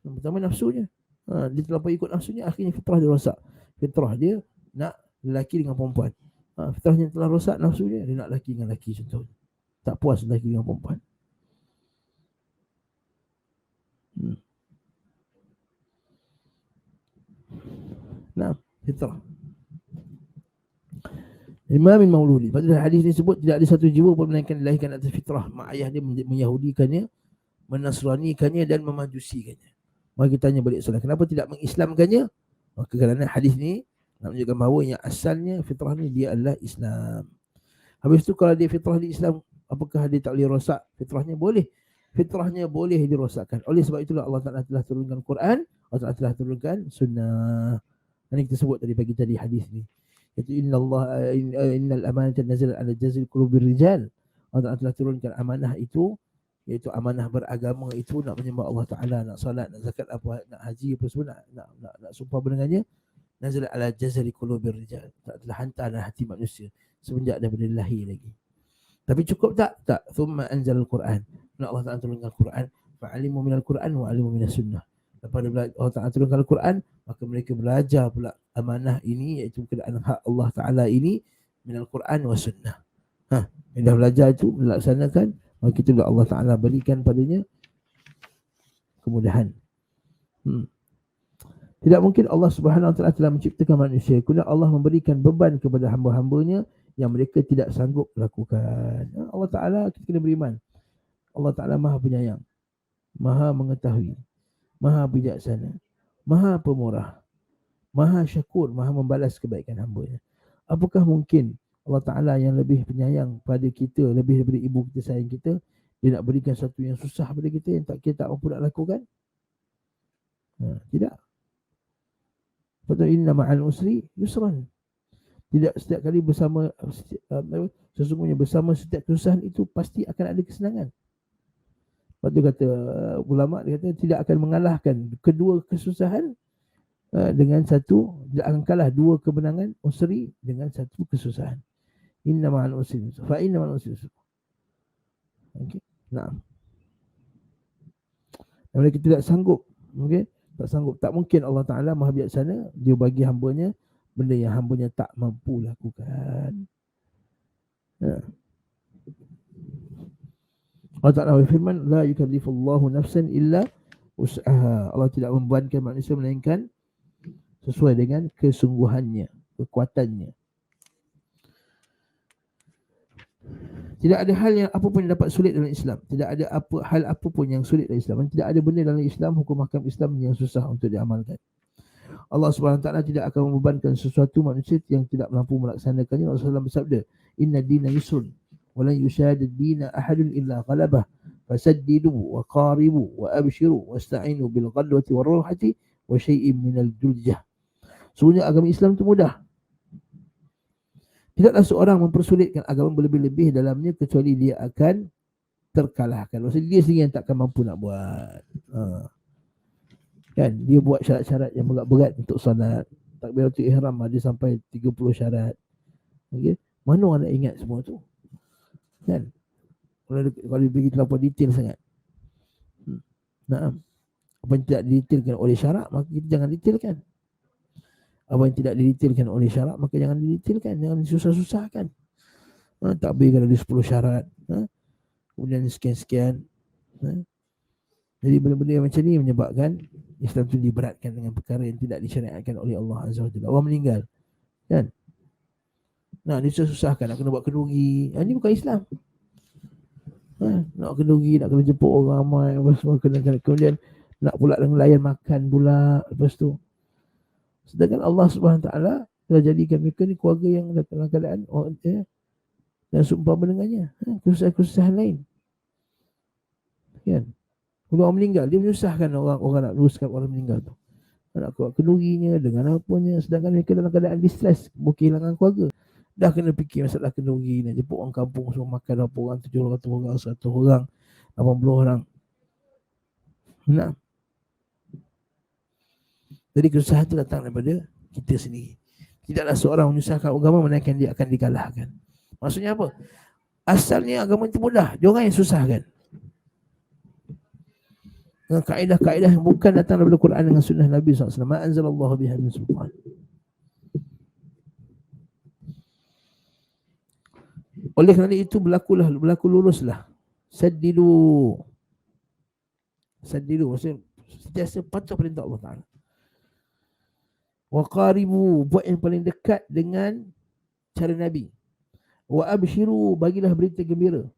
Yang pertama nafsunya. Dia terlalu ikut nafsunya, akhirnya fitrah dia rosak. Fitrah dia nak lelaki dengan perempuan. Fitrahnya telah rosak nafsunya, dia nak lelaki dengan lelaki contoh. Tak puas lelaki dengan perempuan. Nah, fitrah. Imam bin Mauludi. Pada hadis ini sebut tidak ada satu jiwa pun melainkan dilahirkan atas fitrah. Mak ayah dia menyahudikannya, menasranikannya dan memajusikannya. Maka kita tanya balik soalan, kenapa tidak mengislamkannya? Maka kerana hadis ni nak menunjukkan bahawa yang asalnya fitrah ni dia adalah Islam. Habis tu kalau dia fitrah di Islam, Apakah dia tak boleh rosak fitrahnya? Boleh. Fitrahnya boleh dirosakkan. Oleh sebab itulah Allah Ta'ala telah turunkan Quran, Allah Ta'ala telah turunkan sunnah. Ini kita sebut tadi hadis ni. Iaitu innal amanata nazalat ala jazil qulubir rijal. Allah Ta'ala telah turunkan amanah itu, iaitu amanah beragama itu, nak menyembah Allah Ta'ala, nak salat, nak zakat, apa, nak haji apa semua, nak sumpah dengannya, nazalat ala jazil qulubir rijal. Tak telah hantar dalam hati manusia semenjak daripada lahir lagi. Tapi cukup tak? Tak. Thumma anzal al-Quran. Nak Allah Ta'ala turunkan Al-Quran. Fa'alimu minal Quran wa alimu minas sunnah. Lepas Allah Ta'ala turunkan Al-Quran, maka mereka belajar pula amanah ini, iaitu keadaan hak Allah Ta'ala ini, minal Quran wa sunnah. Bila dah belajar itu, melaksanakan, maka itulah Allah Ta'ala berikan padanya kemudahan. Tidak mungkin Allah Subhanahu Wa Ta'ala telah menciptakan manusia kerana Allah memberikan beban kepada hamba-hambanya yang mereka tidak sanggup lakukan. Allah Ta'ala, kita kena beriman, Allah Ta'ala Maha Penyayang, Maha Mengetahui, Maha Bijaksana, Maha Pemurah, Maha Syakur, Maha membalas kebaikan hamba-Nya. Apakah mungkin Allah Ta'ala yang lebih penyayang pada kita, lebih daripada ibu kita sayang kita, dia nak berikan sesuatu yang susah pada kita, yang kita tak mampu nak lakukan? Tidak. Betul, inna ma'al usri yusran. Tidak setiap kali bersama, sesungguhnya bersama setiap kesusahan itu pasti akan ada kesenangan. Lepas tu kata ulama', dia kata tidak akan mengalahkan kedua kesusahan dengan satu, tidak akan kalah dua kemenangan usri dengan satu kesusahan. Inna ma'al usri yusra, fa inna ma'al usri yusra. Okey. Naam. Mereka tidak sanggup, okey? Tak sanggup. Tak mungkin Allah Ta'ala Maha Bijaksana, dia bagi hamba-Nya benda yang hamba-Nya tak mampu lakukan. Allah Ta'ala berfirman, la yukallifullahu nafsan illa wus'aha. Allah tidak membebankan manusia melainkan sesuai dengan kesungguhannya, kekuatannya. Tidak ada hal yang apa pun yang dapat sulit dalam Islam. Tidak ada hal apa pun yang sulit dalam Islam. Tidak ada benda dalam Islam, hukum mahkam Islam yang susah untuk diamalkan. Allah Subhanahu Wa Taala tidak akan membebankan sesuatu manusia yang tidak mampu melaksanakannya. Rasulullah bersabda, inna dina yusrun wa lan yushadid dina ahadun illa ghalabah fasaddidu wa qaribu wa abshiru wasta'inu bil ghadwati war rawhati wa syai'in minal duljah. Sebenarnya agama Islam itu mudah. Tidaklah seorang mempersulitkan agama berlebih-lebih dalamnya kecuali dia akan terkalahkan. Maksudnya dia sendiri yang takkan mampu nak buat. Kan? Dia buat syarat-syarat yang berat-berat untuk solat. Takbiratul ihram ada sampai 30 syarat. Okay? Mana nak ingat semua tu? Kan? Kalau pergi terlalu detail sangat. Nah, apa yang tidak didetailkan oleh syarat, maka kita jangan detailkan. Apa yang tidak didetailkan oleh syarat, maka jangan didetailkan, jangan disusah-susahkan. Takbir kalau ada 10 syarat, kemudian sekian-sekian. Jadi benda-benda yang macam ni menyebabkan Islam itu diberatkan dengan perkara yang tidak disyariatkan oleh Allah Azza wa Jalla. Orang meninggal, kan? Nah, disusah-susahkan, nak kena buat kenduri. Ini bukan Islam. Nak kenduri, nak kena jemput orang ramai, lepas tu kemudian nak pula layan makan pula, lepas tu. Sedangkan Allah Subhanahu Wa Taala telah jadikan mereka ni keluarga yang dalam keadaan dan seumpama dengannya, kesusahan-kesusahan lain. Kan? Kalau orang meninggal, dia menyusahkan orang nak luruskan orang meninggal tu. Nak buat kendurinya dengan apanya, sedangkan mereka dalam keadaan distress, kehilangan keluarga. Dah kena fikir masalah kenduri, nak jemput orang kampung semua makan berapa orang, 700 orang, 100 orang, 80 orang. Nah. Jadi kesusahan itu datang daripada kita sendiri. Tidaklah seorang menyusahkan agama melainkan dia akan dikalahkan. Maksudnya apa? Asalnya agama itu mudah, dia orang yang susahkan. Dengan kaedah-kaedah yang bukan datang daripada Quran dengan sunnah Nabi SAW. Ma anzalallahu biha min sultan. Oleh kerana itu berlaku luruslah. Saddidu, maksudnya sentiasa patuh perintah Allah Ta'ala. Wa qaribu, buat yang paling dekat dengan cara Nabi. Wa abshiru, bagilah berita gembira.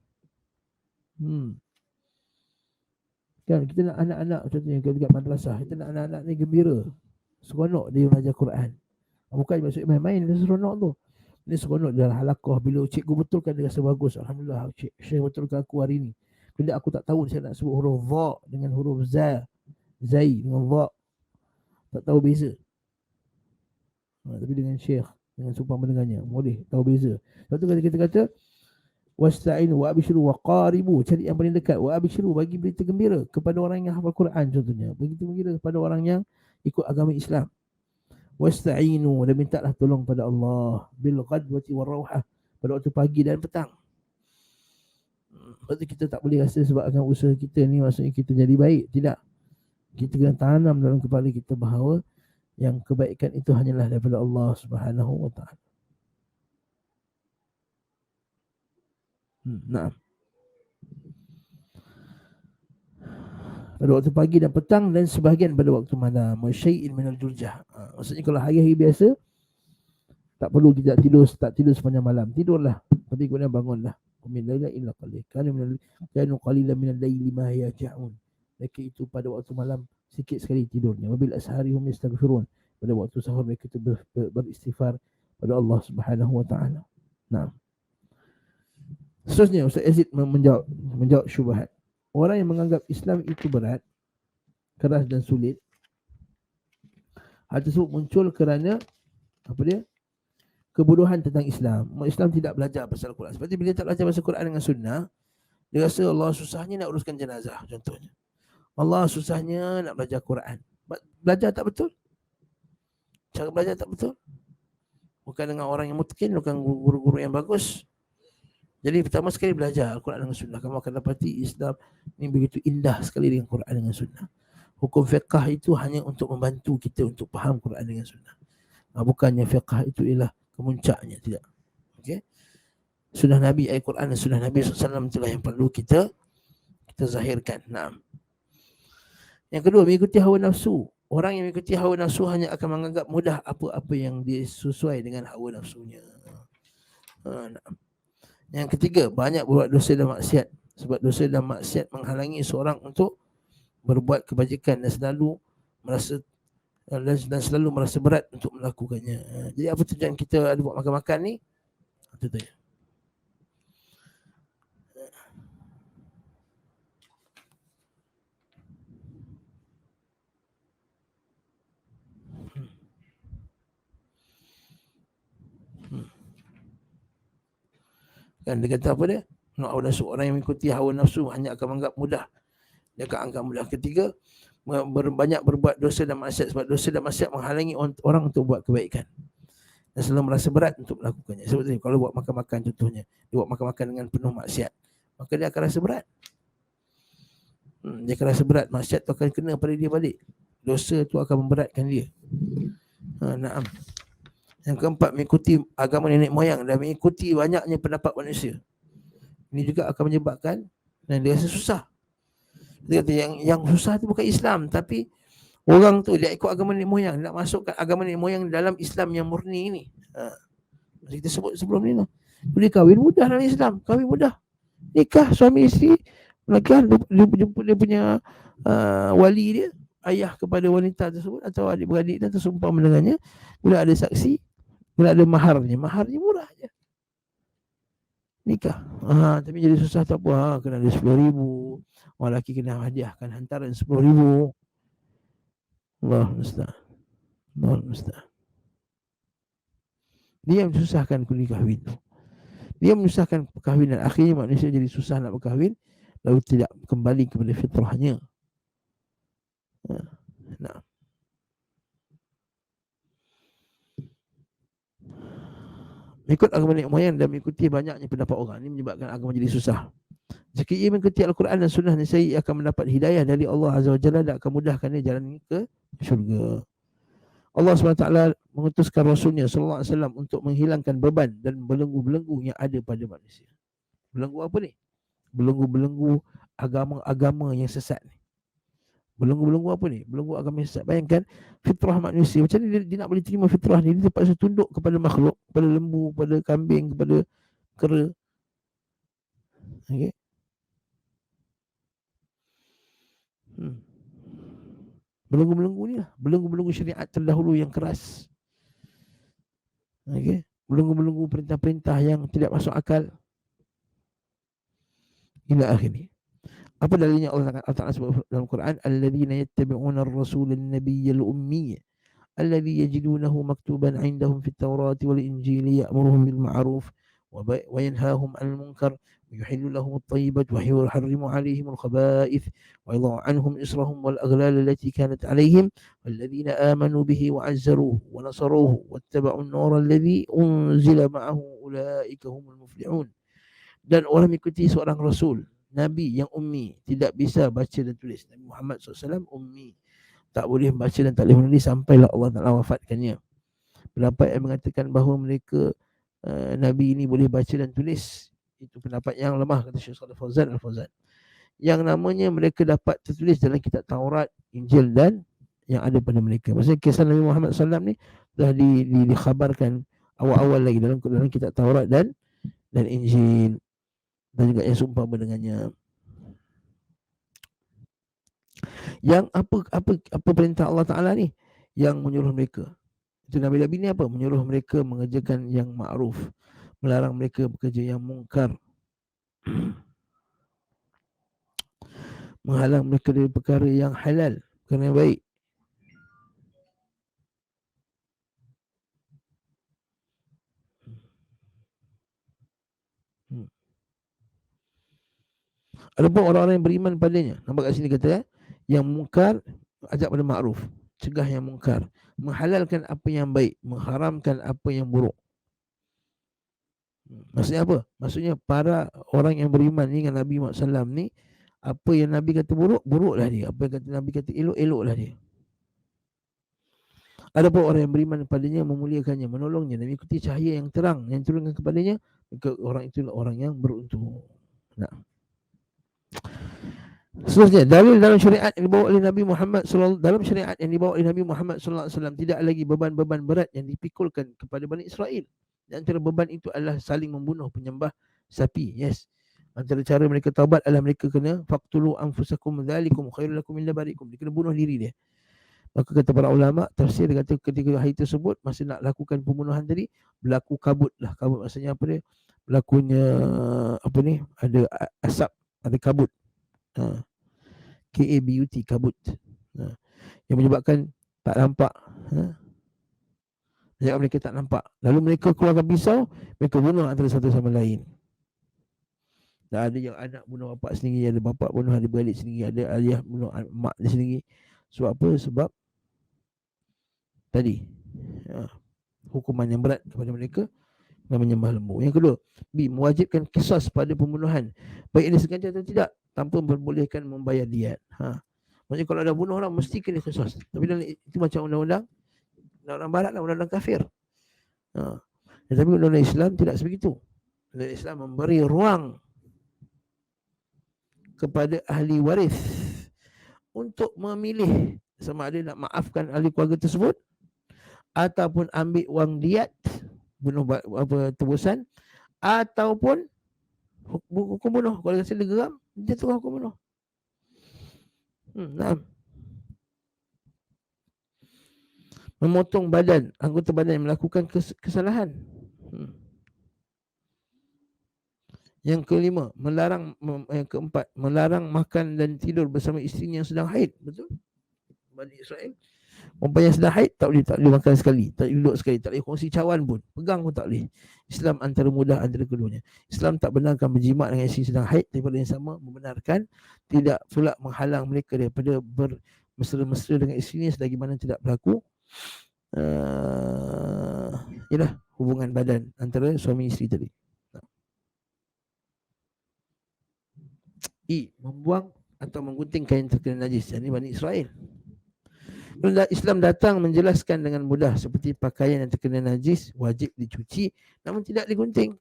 Kan kita nak anak-anak contohnya dekat madrasah, kita nak anak-anak ni gembira, seronok dia belajar Quran. Bukan maksud main-main, dia seronok tu. Ini seronok dalam halaqah. Bila cikgu betulkan dia rasa bagus. Alhamdulillah, Syekh betulkan aku hari ni. Bila aku tak tahu saya nak sebut huruf va dengan huruf za, zai dengan va, tak tahu beza. Tapi dengan Syekh, dengan sumpah mendengarnya, boleh tahu beza. Lepas tu kita kata wasta'inu wa abshiru wa qaribu, cari yang paling dekat. Wa abshiru, bagi berita gembira kepada orang yang hafal Quran contohnya. Berita gembira kepada orang yang ikut agama Islam. Wasta'inu, dan mintalah tolong pada Allah bil ghadwati war rauhah, pada waktu pagi dan petang. Lepas tu kita tak boleh rasa sebab akan usaha kita ni maksudnya kita jadi baik. Tidak. Kita kena tanam dalam kepala kita bahawa yang kebaikan itu hanyalah daripada Allah Subhanahu wa taala. Nah. Pada waktu pagi dan petang dan sebahagian pada waktu malam. Syai'in minal jurjah. Maksudnya kalau hari-hari biasa tak perlu kita tak tidur sepanjang malam. Tidurlah. Tapi kemudian bangunlah. Min laila illa qalil. Kanu qalilan minal laili ma yaj'un. Mereka itu pada waktu malam sikit sekali tidurnya. Wabil ashari hum yastaghfirun. Pada waktu sahur mereka itu beristighfar pada Allah Subhanahu wa taala. Nah. Seterusnya Ustaz Yazid menjawab syubhat. Orang yang menganggap Islam itu berat, keras dan sulit, hal tersebut muncul kerana apa dia? Kebodohan tentang Islam. Islam tidak belajar pasal Quran. Seperti bila tak belajar pasal Quran dengan sunnah, dia rasa Allah susahnya nak uruskan jenazah contohnya. Allah susahnya nak belajar Quran. Belajar tak betul. Cara belajar tak betul. Bukan dengan orang yang mutkin, bukan guru-guru yang bagus. Jadi pertama sekali belajar Al-Quran dengan Sunnah. Kamu akan dapati Islam ini begitu indah sekali dengan Quran dengan Sunnah. Hukum fiqah itu hanya untuk membantu kita untuk faham Quran dengan Sunnah. Bukannya fiqah itu ialah kemuncaknya, tidak. Okay? Sunnah Nabi, Al-Quran dan Sunnah Nabi SAW itulah yang perlu kita zahirkan. Nah. Yang kedua, mengikuti hawa nafsu. Orang yang mengikuti hawa nafsu hanya akan menganggap mudah apa-apa yang disesuai dengan hawa nafsunya. Nah. Yang ketiga, banyak berbuat dosa dan maksiat. Sebab dosa dan maksiat menghalangi seorang untuk berbuat kebajikan dan selalu merasa berat untuk melakukannya. Jadi apa tujuan kita ada buat makan-makan ni? Itu tanya. Kan dia kata apa dia? Hawa nafsu. Orang yang mengikuti hawa nafsu hanya akan menganggap mudah. Dia akan anggap mudah. Ketiga, banyak berbuat dosa dan maksiat. Sebab dosa dan maksiat menghalangi orang untuk buat kebaikan. Dan selalu merasa berat untuk melakukannya. Sebab kalau buat makan-makan contohnya, dia buat makan-makan dengan penuh maksiat, maka dia akan rasa berat. Dia akan rasa berat. Maksiat tu akan kena pada dia balik. Dosa tu akan memberatkan dia. Naam. Yang keempat, mengikuti agama nenek moyang dan mengikuti banyaknya pendapat manusia. Ini juga akan menyebabkan dan dia rasa susah. Dia kata yang susah tu bukan Islam, tapi orang tu dia ikut agama nenek moyang, nak masukkan agama nenek moyang dalam Islam yang murni ini. Kita sebut sebelum ni lah. Boleh kahwin mudah dalam Islam, kahwin mudah. Nikah suami isteri, menikah dia punya wali dia, ayah kepada wanita tersebut atau adik-beradik dan tersumpah mendengarnya. Bila ada saksi, bila ada maharnya murah je. Nikah. Tapi jadi susah tak apa. Kena ada 10,000. Orang lelaki kena hadiahkan hantaran 10,000. Allah musta'an. Dia yang menyusahkan kulit kahwin tu. Dia menyusahkan perkahwinan. Akhirnya manusia jadi susah nak berkahwin, lalu tidak kembali kepada fitrahnya. Nah. Mengikut agama nenek moyang dan mengikuti banyaknya pendapat orang, ini menyebabkan agama jadi susah. Jika ia mengikuti Al-Quran dan Sunnah, niscaya ia akan mendapat hidayah dari Allah Azza wa Jalla dan akan mudahkan dia jalan ke syurga. Allah SWT mengutuskan Rasulnya SAW untuk menghilangkan beban dan belenggu-belenggu yang ada pada manusia. Belenggu apa ni? Belenggu-belenggu agama-agama yang sesat ni. Belenggu-belenggu apa ni? Belenggu agama yang sesat. Bayangkan fitrah manusia. Macam ni dia nak boleh terima fitrah ni? Dia terpaksa tunduk kepada makhluk, kepada lembu, kepada kambing, kepada kera. Okay. Belenggu-belenggu ni lah. Belenggu-belenggu syariat terdahulu yang keras. Okay. belenggu-belenggu perintah-perintah yang tidak masuk akal. Ila akhirnya. Apa dalilnya Allah Ta'ala sebut dalam Quran, alladzina yattabi'una ar-rasul an-nabiyyal ummi alladzi yajidunahu maktuban 'indahum fit tawrati wal injili ya'muruhum bil ma'ruf wa yanhahum 'anil munkar wa yuhillu lahum at-tayyibat wa yuharrimu 'alayhim al-khaba'ith wa yadh'u 'anhum israhum wal aghlal allati kanat 'alayhim walladzina amanu bihi wa 'azzaruhu wa nasaruhu wattaba'u an-nura alladzi unzila ma'ahu ulaika humul muflihun. Dan orang mengikuti seorang rasul Nabi yang ummi, tidak bisa baca dan tulis. Nabi Muhammad SAW ummi, tak boleh baca dan tak boleh menulis sampailah Allah Ta'ala wafatkannya. Pendapat yang mengatakan bahawa mereka Nabi ini boleh baca dan tulis, itu pendapat yang lemah, kata Syekh Shalih Al-Fauzan. Yang namanya mereka dapat tertulis dalam kitab Taurat, Injil dan yang ada pada mereka. Maksudnya kisah Nabi Muhammad SAW ni dah dikhabarkan awal-awal lagi dalam kitab Taurat dan Injil, dan juga yang seumpama dengannya. Yang apa perintah Allah Ta'ala ni? Yang menyuruh mereka, itu Nabi-Nabi ni apa? Menyuruh mereka mengerjakan yang ma'ruf, melarang mereka bekerja yang mungkar, menghalang mereka dari perkara yang halal, perkara yang baik. Adapun orang-orang yang beriman padanya, nampak kat sini kata yang mungkar ajak pada ma'ruf, cegah yang mungkar, menghalalkan apa yang baik, mengharamkan apa yang buruk. Maksudnya apa? Maksudnya para orang yang beriman ni dengan Nabi Muhammad SAW ni, apa yang Nabi kata buruk, buruklah dia. Apa yang kata Nabi kata elok, eloklah dia. Adapun orang yang beriman kepadanya, memuliakannya, menolongnya dan mengikuti cahaya yang terang yang turunkan kepadanya, maka orang itulah orang yang beruntung. Nah, seterusnya, dalil dalam syariat yang dibawa oleh Nabi Muhammad SAW tidak lagi beban-beban berat yang dipikulkan kepada Bani Israel. Di antara beban itu adalah saling membunuh penyembah sapi. Yes. Antara cara mereka taubat adalah mereka kena faqtulu anfusakum dzalikum khairul lakum min barikum. Dia kena bunuh diri dia. Maka kata para ulama tafsir, dia kata ketika hari tersebut masa nak lakukan pembunuhan tadi, berlaku kabut lah. Kabut maksudnya apa dia? Berlakunya apa ni? Ada asap, ada kabut. KABUT, kabut. Yang menyebabkan tak nampak. Jangan mereka tak nampak. Lalu mereka keluarkan pisau, mereka bunuh antara satu sama lain. Dan ada yang anak bunuh bapak sendiri, ada bapak bunuh adik beradik sendiri, ada ayah bunuh mak dia sendiri. Sebab apa? Sebab tadi hukuman yang berat kepada mereka dan menyembah lembu. Yang kedua, mewajibkan qisas pada pembunuhan, baik dia sengaja atau tidak, tanpa membolehkan membayar diat. Maksudnya kalau ada bunuh orang mesti kena qisas. Tapi itu macam undang-undang barat lah, undang-undang kafir. Tetapi undang-undang Islam tidak sebegitu. Undang-undang Islam memberi ruang kepada ahli waris untuk memilih sama ada nak maafkan ahli keluarga tersebut ataupun ambil wang diat, bunuh apa tebusan, ataupun hukum bunuh. Kalau rasa dia geram, dia terus hukum bunuh. Nah, memotong badan anggota badan yang melakukan kesalahan. Yang kelima, yang keempat, melarang makan dan tidur bersama isteri yang sedang haid. Betul? Bani Israel, perempuan yang sedang haid tak boleh makan sekali, tak boleh duduk sekali, tak boleh kongsi cawan pun, pegang pun tak boleh. Islam antara mudah antara keduanya. Islam tak benarkan berjimat dengan isteri sedang haid, daripada yang sama membenarkan tidak pula menghalang mereka daripada bermesra-mesra dengan isteri selagi mana tidak berlaku ialah hubungan badan antara suami isteri tadi. Membuang atau menggunting kain terkena najis. Ini Bani Israel. Islam datang menjelaskan dengan mudah, seperti pakaian yang terkena najis wajib dicuci namun tidak digunting.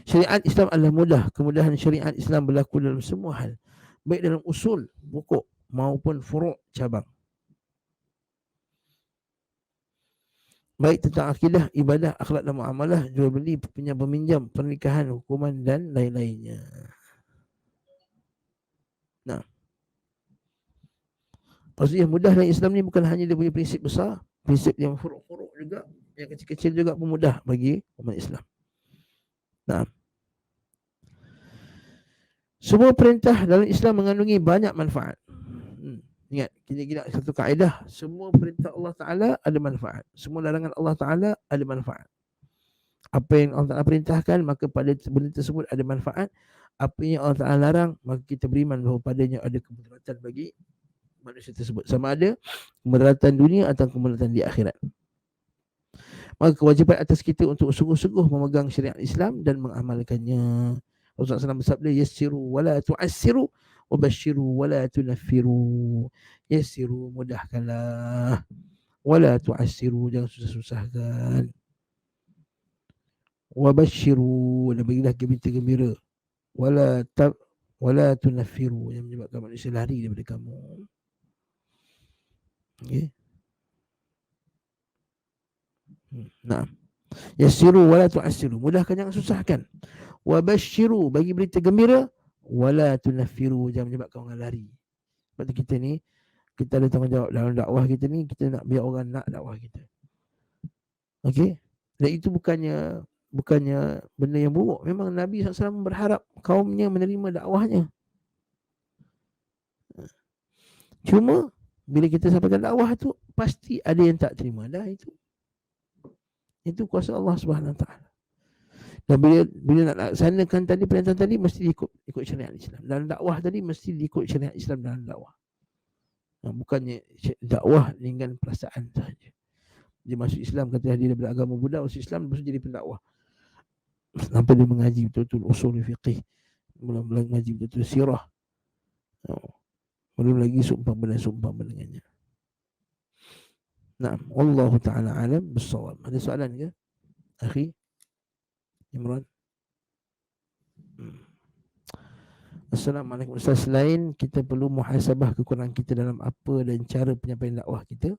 Syariat Islam adalah mudah. Kemudahan syariat Islam berlaku dalam semua hal, baik dalam usul pokok maupun furu' cabang, baik tentang akidah, ibadah, akhlak dan muamalah, jual beli, pinjam peminjam, pernikahan, hukuman dan lain-lainnya. Nah, maksudnya mudah dalam Islam ni bukan hanya dia punya prinsip besar, prinsip yang furuk-furuk juga, yang kecil-kecil juga pun mudah bagi umat Islam. Nah, semua perintah dalam Islam mengandungi banyak manfaat. Ingat, kita satu kaedah, semua perintah Allah Ta'ala ada manfaat. Semua larangan Allah Ta'ala ada manfaat. Apa yang Allah Ta'ala perintahkan, maka pada benda tersebut ada manfaat. Apa yang Allah Ta'ala larang, maka kita beriman bahawa padanya ada kemudaratan bagi manusia tersebut. Sama ada kemudaratan dunia atau kemudaratan di akhirat. Maka kewajipan atas kita untuk sungguh-sungguh memegang syariat Islam dan mengamalkannya. Rasulullah SAW bersabda, yassiru wala tu'assiru wabashiru wala tunaffiru. Yassiru, mudahkanlah, wala tu'assiru, jangan susah-susahkan, wabashiru, dan berilah berita gembira, wala tunaffiru, yang menyebabkan manusia lari daripada kamu. Okay. Nah, yassiru wala tu'assiru, mudahkan, jangan susahkan. Wabashiru, bagi berita gembira, wala tunaffiru, jangan menyebabkan orang lari. Sebab kita ni, kita ada tanggungjawab dalam dakwah kita ni, kita nak biar orang nak dakwah kita. Okey. Dan itu bukannya benda yang buruk. Memang Nabi SAW berharap kaumnya menerima dakwahnya. Cuma bila kita sampaikan dakwah tu, pasti ada yang tak terima. Dah itu kuasa Allah Subhanahu Wa Taala. Dan bila nak laksanakan tadi perintah tadi, mesti ikut syariat Islam. Dalam dakwah tadi mesti ikut syariat Islam dalam dakwah. Bukannya dakwah dengan perasaan sahaja. Dia masuk Islam, kata dia daripada agama Buddha, masuk Islam, lepas jadi pendakwah. Sampai dia mengaji betul-betul usul fiqih, mula-mula mengaji betul-betul sirah, belum lagi sumpah dengannya. Nah, wallahu ta'ala alam bissawab. Ada soalan ke, akhi Imran? Assalamualaikum Ustaz. Selain kita perlu muhasabah kekurangan kita dalam apa dan cara penyampaian dakwah kita,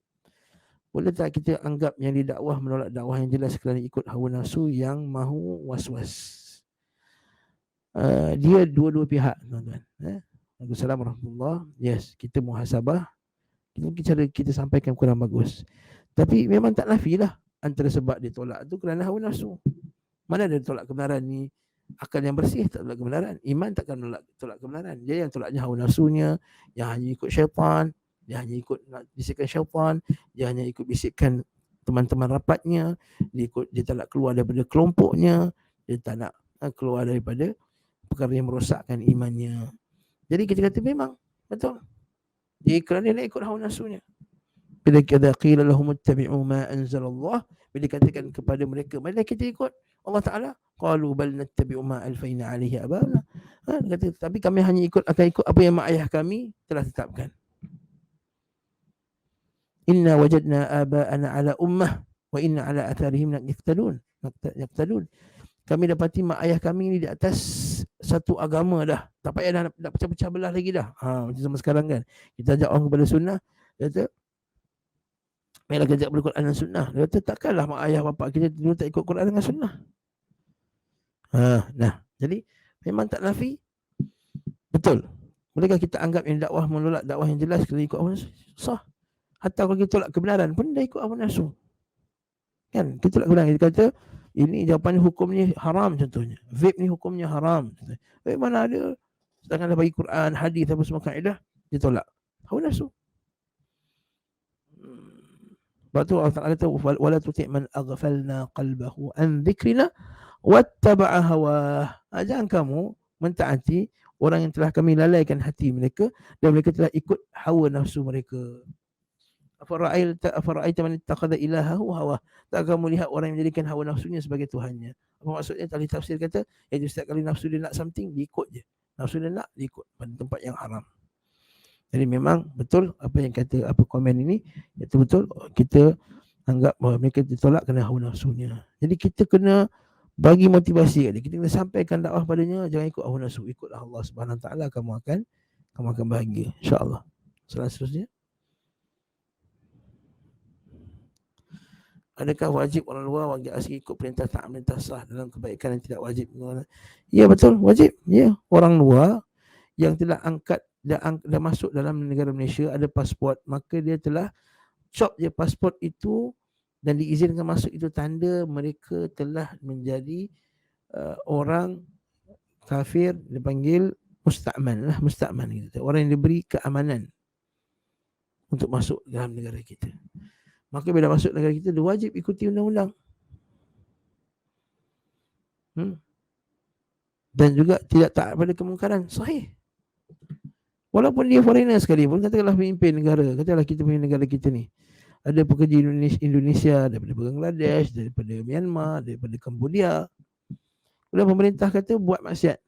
boleh tak kita anggap yang didakwah menolak dakwah yang jelas kerana ikut hawa nafsu yang mahu was-was? Dia dua-dua pihak, tuan-tuan. Assalamualaikum warahmatullahi. Yes, kita muhasabah. Mungkin cara kita sampaikan kurang bagus. Tapi memang tak nafilah antara sebab dia tolak tu kerana hawa nafsu. Mana ada tolak kebenaran ni? Akal yang bersih tak tolak kebenaran. Iman takkan tolak kebenaran. Dia yang tolaknya hawa nafsunya, yang hanya ikut syaitan. Dia hanya ikut bisikan syaitan, dia hanya ikut bisikan teman-teman rapatnya, dia tak nak keluar daripada kelompoknya, dia tak nak keluar daripada perkara yang merosakkan imannya. Jadi kita kata memang betul. Dia kerana dia nak ikut hawa nafsunya. Bila qila lahum ittabi'u ma anzalallah, bila katakan kepada mereka, mari kita ikut Allah Taala, qalu bal nattabi'u ma alfaina alaihi abana. Kata, tapi kami hanya akan ikut apa yang mak ayah kami telah tetapkan. Inna wajadna aba'ana ala ummah wa inna ala atharihim yaqtadun. Kami dapati mak ayah kami ni di atas satu agama dah. Tak payah dah pecah-pecah belah lagi dah. Macam zaman sekarang kan. Kita ajak orang kepada sunnah, dia kata, marilah kita ajak kepada Quran dan sunnah. Dia kata, takkanlah mak ayah bapak kita dulu tak ikut Quran dengan sunnah. Nah, jadi memang tak nafi. Betul. Bolehkah kita anggap yang dakwah menolak dakwah yang jelas kena ikut hawa nafsu? Sah. Hatta kalau kita tolak kebenaran pun dah ikut hawa nafsu. Kan? Kita tolak kebenaran. Kita kata, ini jawapan hukumnya haram contohnya. Vape ni hukumnya haram. Mana ada? Sedangkan dah bagi Quran, hadis, apa semua kaedah, dia tolak. Hawa nafsu. Sebab tu Allah Ta'ala kata, wala tuti' man aghfalna qalbahu an dhikrina wattaba'a hawah. Jangan kamu mentaati orang yang telah kami lalaikan hati mereka dan mereka telah ikut hawa nafsu mereka. Afara'aita man ittakhadha ilahahu hawa. Tak kamu lihat orang yang menjadikan hawa nafsunya sebagai tuhannya. Apa maksudnya? Tadi tafsir kata, setiap kali nafsu dia nak something, dia ikut je. Nafsu dia nak, dia ikut pada tempat yang haram. Jadi memang betul apa yang kata komen ini, itu betul. Kita anggap bahawa mereka ditolak kerana hawa nafsunya. Jadi kita kena bagi motivasi kat dia. Kita kena sampaikan dakwah padanya, jangan ikut hawa nafsu, ikutlah Allah Subhanahu Wa Taala, kamu akan bahagia, insya-Allah. Soalan seterusnya. Adakah wajib orang luar bagi asli ikut perintah tak perintah sah dalam kebaikan yang tidak wajib? Ya, betul, wajib. Ya, orang luar yang telah dah masuk dalam negara Malaysia, ada pasport, maka dia telah dicop je pasport itu dan diizinkan masuk, itu tanda mereka telah menjadi orang kafir, dipanggil musta'man lah, musta'man gitu. Orang yang diberi keamanan untuk masuk dalam negara kita. Maka bila masuk negara kita, dia wajib ikuti undang-undang. Dan juga tidak taat pada kemungkaran. Sahih. Walaupun dia foreigner sekalipun, katakanlah pemimpin negara, katakanlah kita punya negara kita ni, ada pekerja Indonesia daripada Bangladesh, daripada Myanmar, daripada Cambodia. Bila pemerintah kata buat maksiat,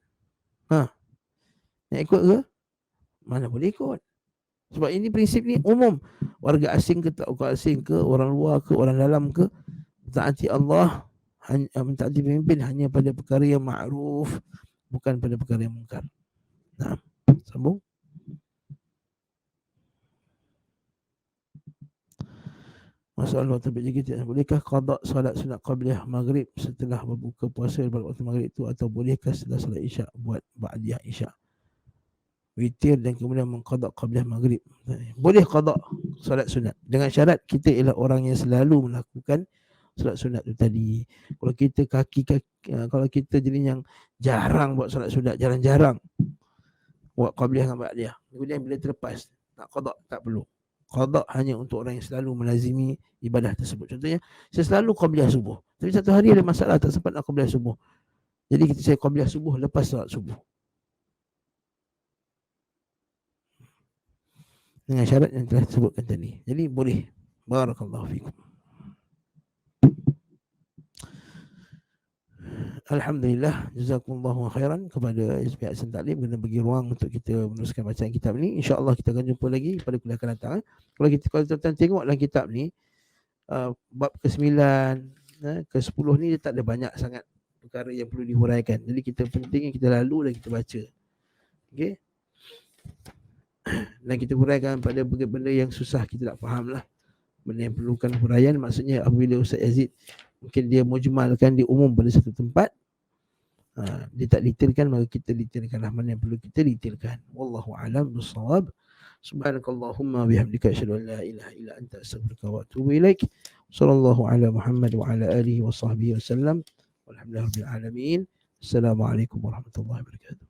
nak ikut ke? Mana boleh ikut. Sebab ini prinsip ni umum. Warga asing ke tak warga asing ke, orang luar ke, orang dalam ke, taati Allah, mentaati pemimpin hanya pada perkara yang ma'ruf, bukan pada perkara yang mungkar. Nah, sambung. Masalah waktu berjaga, bolehkah qada solat sunat qabliyah maghrib setelah berbuka puasa pada waktu maghrib itu, atau bolehkah setelah solat isyak buat ba'diyah isyak, witir dan kemudian mengqada qabliyah maghrib? Boleh qada solat sunat dengan syarat kita ialah orang yang selalu melakukan solat sunat itu tadi. Kalau kita kalau kita jenis yang jarang buat solat sunat, jarang-jarang buat qabliyah dengan ba'diyah, kemudian bila terlepas nak qada, tak perlu. Qada hanya untuk orang yang selalu melazimi ibadah tersebut. Contohnya, saya selalu qabliyah subuh, tapi satu hari ada masalah, tak sempat nak qabliyah subuh, jadi saya qabliyah subuh lepas solat subuh, dengan syarat yang telah disebutkan tadi. Jadi boleh. Barakallahu fikum. Alhamdulillah, jazakumullahu khairan kepada pihak Yayasan Taklim kerana bagi ruang untuk kita meneruskan bacaan kitab ni. InsyaAllah kita akan jumpa lagi pada kuliah akan datang. Kalau tuan-tuan tengok dalam kitab ni, bab ke-9, ke-10 ni dia tak ada banyak sangat perkara yang perlu dihuraikan. Jadi kita pentingnya kita lalu dan kita baca. Okey. Dan kita huraikan pada benda yang susah kita tak faham lah. Benda yang perlukan huraian, maksudnya apabila Ustaz Yazid mungkin dia mujmalkan, dia umum pada satu tempat, dia tak detailkan, maka kita detailkanlah mana yang perlu kita detailkan. Wallahu a'lam bissawab. Subhanakallahumma bihamdika asyhadu an la ilaha illa anta astaghfiruka wa atubu ilaik. Sallallahu ala Muhammad wa ala alihi wa sahbihi wasallam. Walhamdulillahirabbil alamin. Assalamualaikum warahmatullahi wabarakatuh.